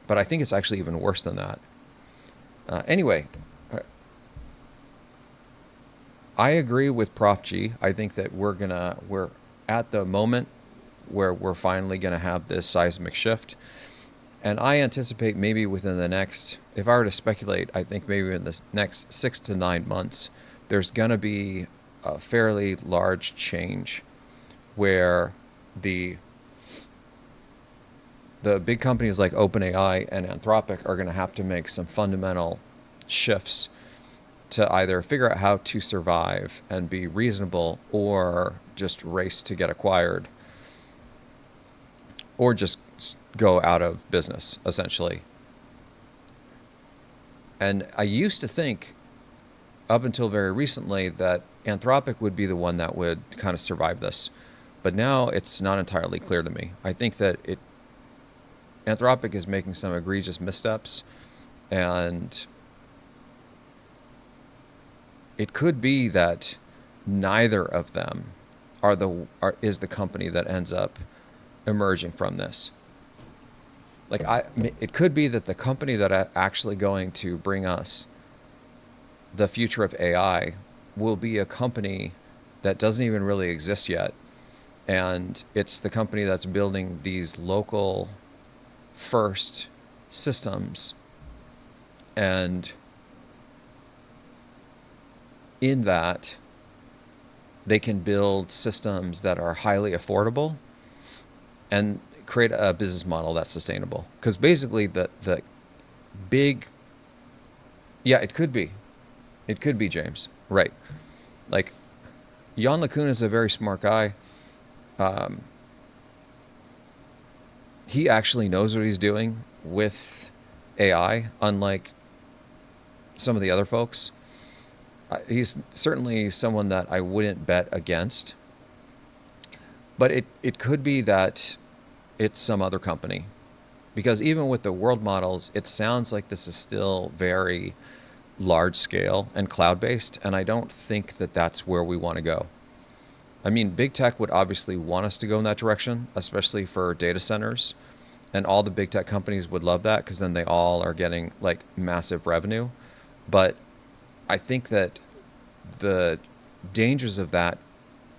But I think it's actually even worse than that. Anyway, I agree with Prof G. I think that we're at the moment where we're finally going to have this seismic shift. And I anticipate maybe within the next, if I were to speculate, I think maybe in the next 6 to 9 months, there's going to be a fairly large change where the big companies like OpenAI and Anthropic are going to have to make some fundamental shifts to either figure out how to survive and be reasonable, or just race to get acquired, or just go out of business, essentially. And I used to think, up until very recently, that Anthropic would be the one that would kind of survive this. But now it's not entirely clear to me. I think that Anthropic is making some egregious missteps, and it could be that neither of them is the company that ends up emerging from this. Like, it could be that the company that actually going to bring us the future of AI will be a company that doesn't even really exist yet. And it's the company that's building these local first systems. And in that, they can build systems that are highly affordable and create a business model that's sustainable. Because basically the big, yeah, it could be, James, right? Like, Jan LeCun is a very smart guy. He actually knows what he's doing with AI, unlike some of the other folks. He's certainly someone that I wouldn't bet against. But it could be that it's some other company. Because even with the world models, it sounds like this is still very large scale and cloud-based, and I don't think that that's where we want to go. I mean, big tech would obviously want us to go in that direction, especially for data centers. and all the big tech companies would love that because then they all are getting like massive revenue. But I think that the dangers of that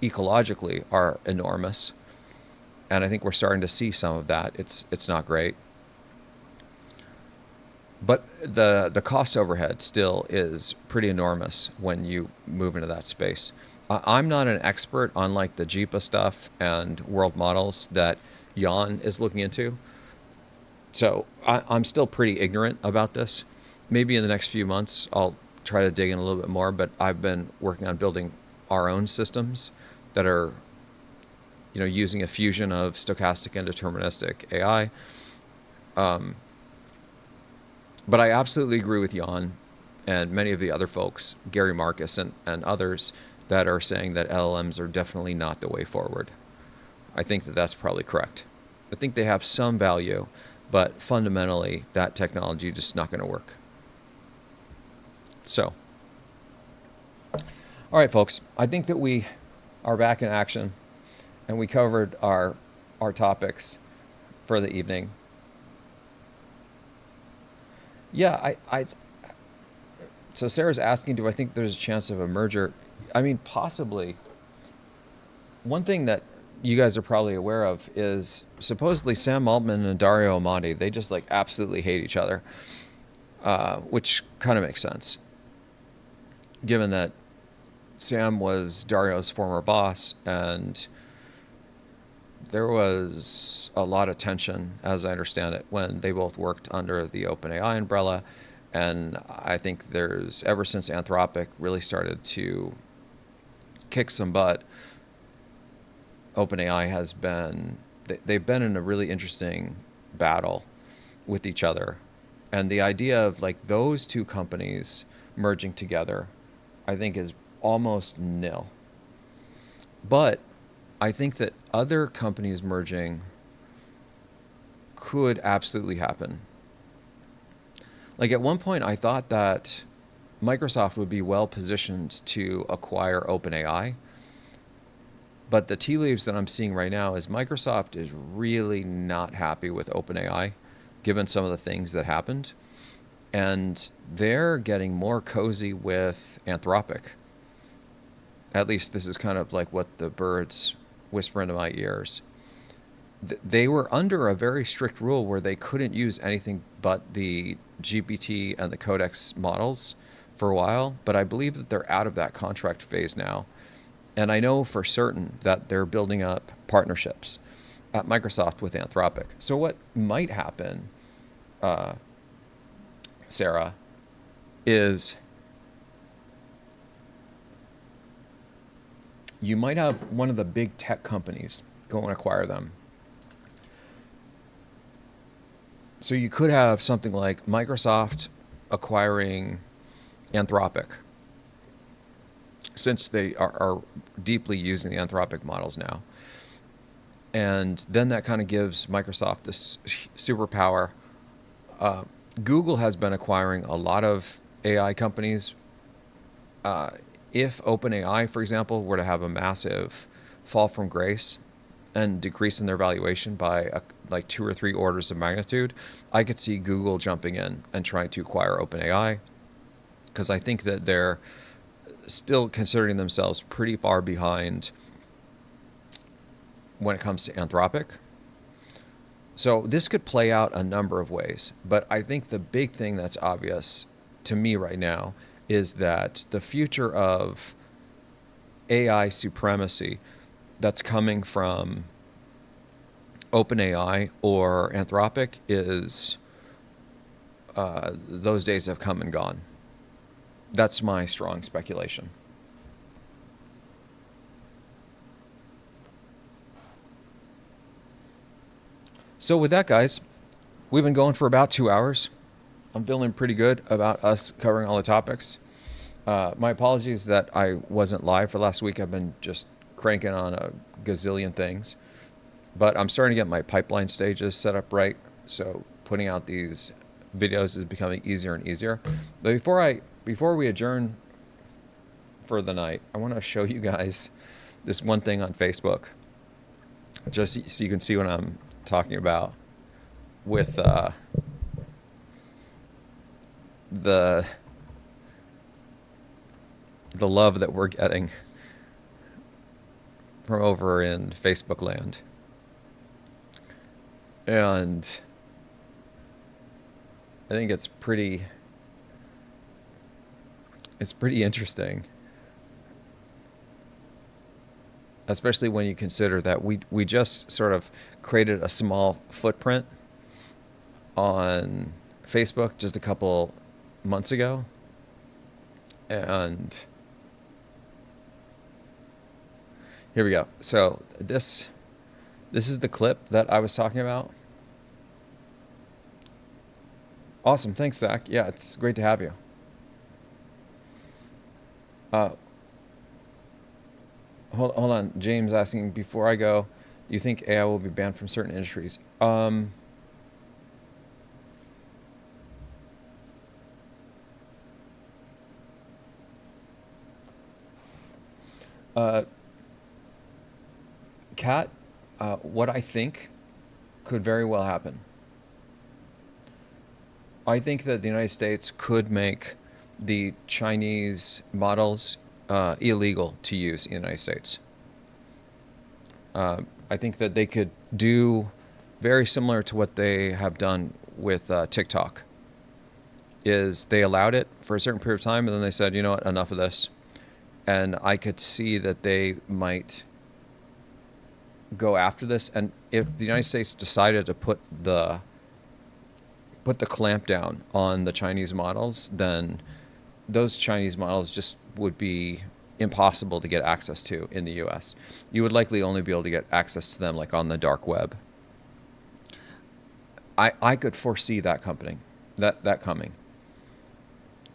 ecologically are enormous, and I think we're starting to see some of that. It's not great, but the cost overhead still is pretty enormous when you move into that space. I'm not an expert on like the JIPA stuff and world models that Jan is looking into, so I'm still pretty ignorant about this. Maybe in the next few months I'll try to dig in a little bit more, but I've been working on building our own systems that are, using a fusion of stochastic and deterministic AI. But I absolutely agree with Jan and many of the other folks, Gary Marcus and others, that are saying that LLMs are definitely not the way forward. I think that that's probably correct. I think they have some value, but fundamentally that technology is just not going to work. So, all right, folks, I think that we are back in action and we covered our topics for the evening. Yeah, so Sarah's asking, do I think there's a chance of a merger? I mean, possibly. One thing that you guys are probably aware of is supposedly Sam Altman and Dario Amati, they just like absolutely hate each other, which kind of makes sense, given that Sam was Dario's former boss, and there was a lot of tension, as I understand it, when they both worked under the OpenAI umbrella. And I think ever since Anthropic really started to kick some butt, OpenAI they've been in a really interesting battle with each other. And the idea of like those two companies merging together, I think is almost nil. But I think that other companies merging could absolutely happen. Like at one point, I thought that Microsoft would be well positioned to acquire OpenAI. But the tea leaves that I'm seeing right now is Microsoft is really not happy with OpenAI, given some of the things that happened. And they're getting more cozy with Anthropic. At least this is kind of like what the birds whisper into my ears. They were under a very strict rule where they couldn't use anything but the GPT and the Codex models for a while, but I believe that they're out of that contract phase now. And I know for certain that they're building up partnerships at Microsoft with Anthropic. So what might happen, Sarah, is you might have one of the big tech companies go and acquire them. So you could have something like Microsoft acquiring Anthropic, since they are deeply using the Anthropic models now. And then that kind of gives Microsoft this superpower. Google has been acquiring a lot of AI companies. If OpenAI, for example, were to have a massive fall from grace and decrease in their valuation by like 2 or 3 orders of magnitude, I could see Google jumping in and trying to acquire OpenAI, because I think that they're still considering themselves pretty far behind when it comes to Anthropic. So this could play out a number of ways, but I think the big thing that's obvious to me right now is that the future of AI supremacy that's coming from OpenAI or Anthropic is those days have come and gone. That's my strong speculation. So with that, guys, we've been going for about 2 hours. I'm feeling pretty good about us covering all the topics. My apologies that I wasn't live for last week. I've been just cranking on a gazillion things. But I'm starting to get my pipeline stages set up right. So putting out these videos is becoming easier and easier. But before we adjourn for the night, I want to show you guys this one thing on Facebook, just so you can see what I'm talking about. with the love that we're getting from over in Facebook land. And I think it's pretty interesting, especially when you consider that we just sort of created a small footprint on Facebook just a couple months ago. And here we go. So this is the clip that I was talking about. Awesome. Thanks, Zach. Yeah, it's great to have you. Hold on. James asking, before I go, do you think AI will be banned from certain industries? Kat, what I think could very well happen. I think that the United States could make the Chinese models illegal to use in the United States. I think that they could do very similar to what they have done with TikTok. Is they allowed it for a certain period of time, and then they said, you know what, enough of this. And I could see that they might go after this. And if the United States decided to put the clamp down on the Chinese models, then those Chinese models just would be impossible to get access to in the US. You would likely only be able to get access to them like on the dark web. I could foresee that coming.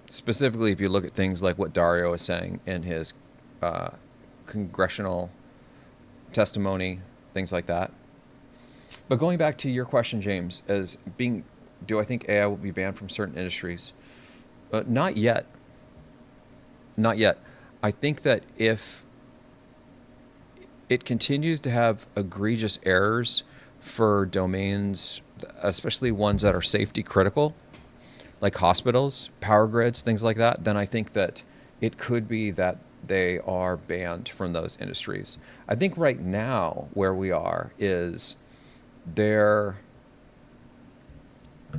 Specifically, if you look at things like what Dario is saying in his congressional testimony, things like that. But going back to your question, James, do I think AI will be banned from certain industries? Not yet. Not yet. I think that if it continues to have egregious errors for domains, especially ones that are safety critical, like hospitals, power grids, things like that, then I think that it could be that they are banned from those industries. I think right now where we are is they're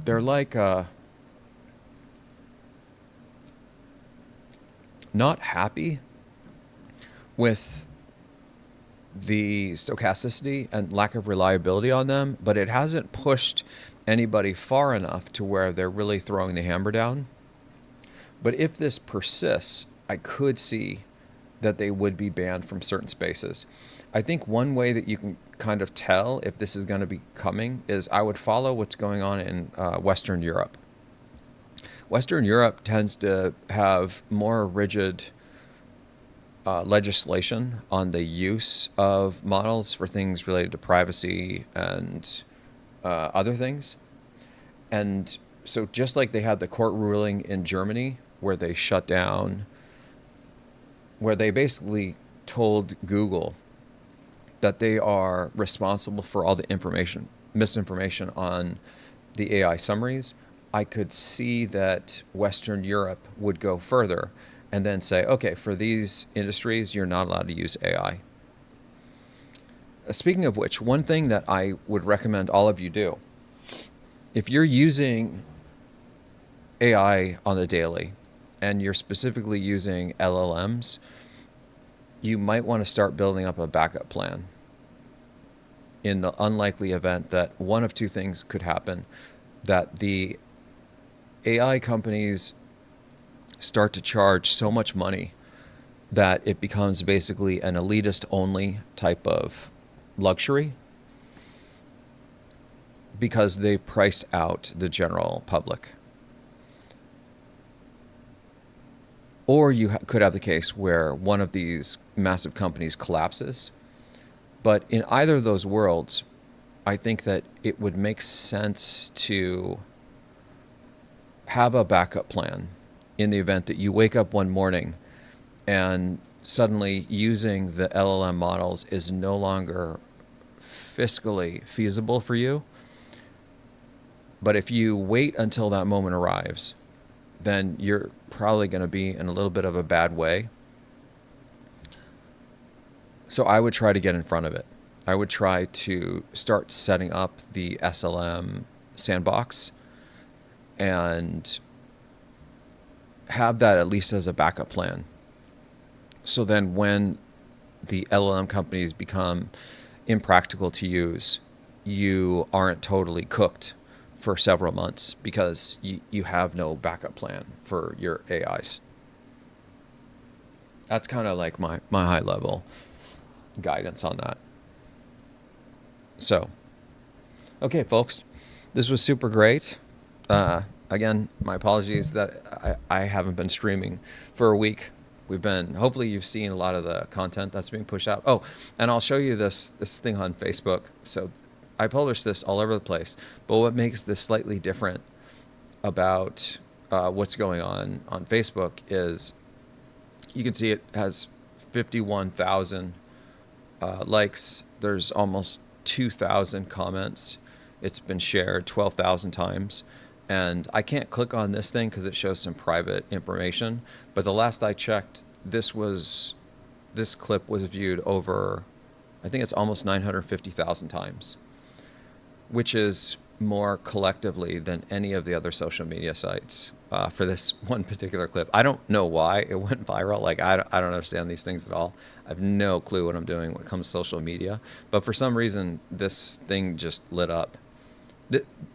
like not happy with the stochasticity and lack of reliability on them, but it hasn't pushed anybody far enough to where they're really throwing the hammer down. But if this persists, I could see that they would be banned from certain spaces. I think one way that you can kind of tell if this is going to be coming is I would follow what's going on in Western Europe. Western Europe tends to have more rigid legislation on the use of models for things related to privacy and other things. And so just like they had the court ruling in Germany where they shut down, where they basically told Google that they are responsible for all the misinformation on the AI summaries, I could see that Western Europe would go further and then say, okay, for these industries, you're not allowed to use AI. Speaking of which, one thing that I would recommend all of you do, if you're using AI on the daily and you're specifically using LLMs, you might want to start building up a backup plan in the unlikely event that one of two things could happen, that the AI companies start to charge so much money that it becomes basically an elitist only type of luxury because they've priced out the general public. Or you could have the case where one of these massive companies collapses. But in either of those worlds, I think that it would make sense to have a backup plan in the event that you wake up one morning and suddenly using the LLM models is no longer fiscally feasible for you. But if you wait until that moment arrives, then you're probably going to be in a little bit of a bad way. So I would try to get in front of it. I would try to start setting up the SLM sandbox and have that at least as a backup plan. So then when the LLM companies become impractical to use, you aren't totally cooked for several months because you have no backup plan for your AIs. That's kind of like my high level guidance on that. So, okay, folks, this was super great. Again, my apologies that I haven't been streaming for a week. Hopefully you've seen a lot of the content that's being pushed out. Oh, and I'll show you this thing on Facebook. So I publish this all over the place, but what makes this slightly different about what's going on Facebook is you can see it has 51,000 likes. There's almost 2,000 comments. It's been shared 12,000 times. And I can't click on this thing because it shows some private information. But the last I checked, this clip was viewed over, I think it's almost 950,000 times, which is more collectively than any of the other social media sites for this one particular clip. I don't know why it went viral. Like, I don't understand these things at all. I have no clue what I'm doing when it comes to social media. But for some reason, this thing just lit up.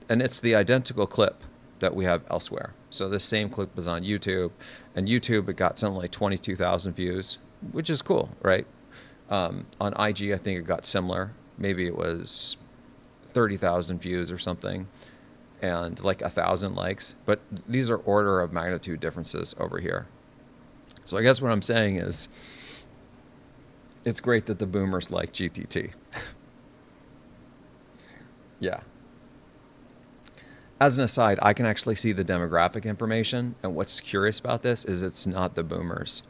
And it's the identical clip that we have elsewhere. So this same clip was on YouTube, and YouTube, it got something like 22,000 views, which is cool, right? On IG, I think it got similar. Maybe it was 30,000 views or something, and like 1,000 likes. But these are order of magnitude differences over here. So I guess what I'm saying is, it's great that the boomers like GTT. Yeah. As an aside, I can actually see the demographic information, and what's curious about this is it's not the boomers.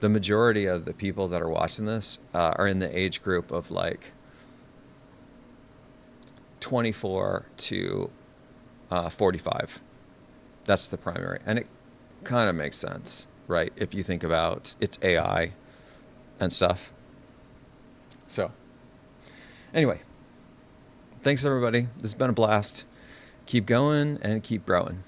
The majority of the people that are watching this are in the age group of like 24 to 45. That's the primary. And it kind of makes sense, right? If you think about it's AI and stuff. So, anyway, thanks everybody. This has been a blast. Keep going and keep growing.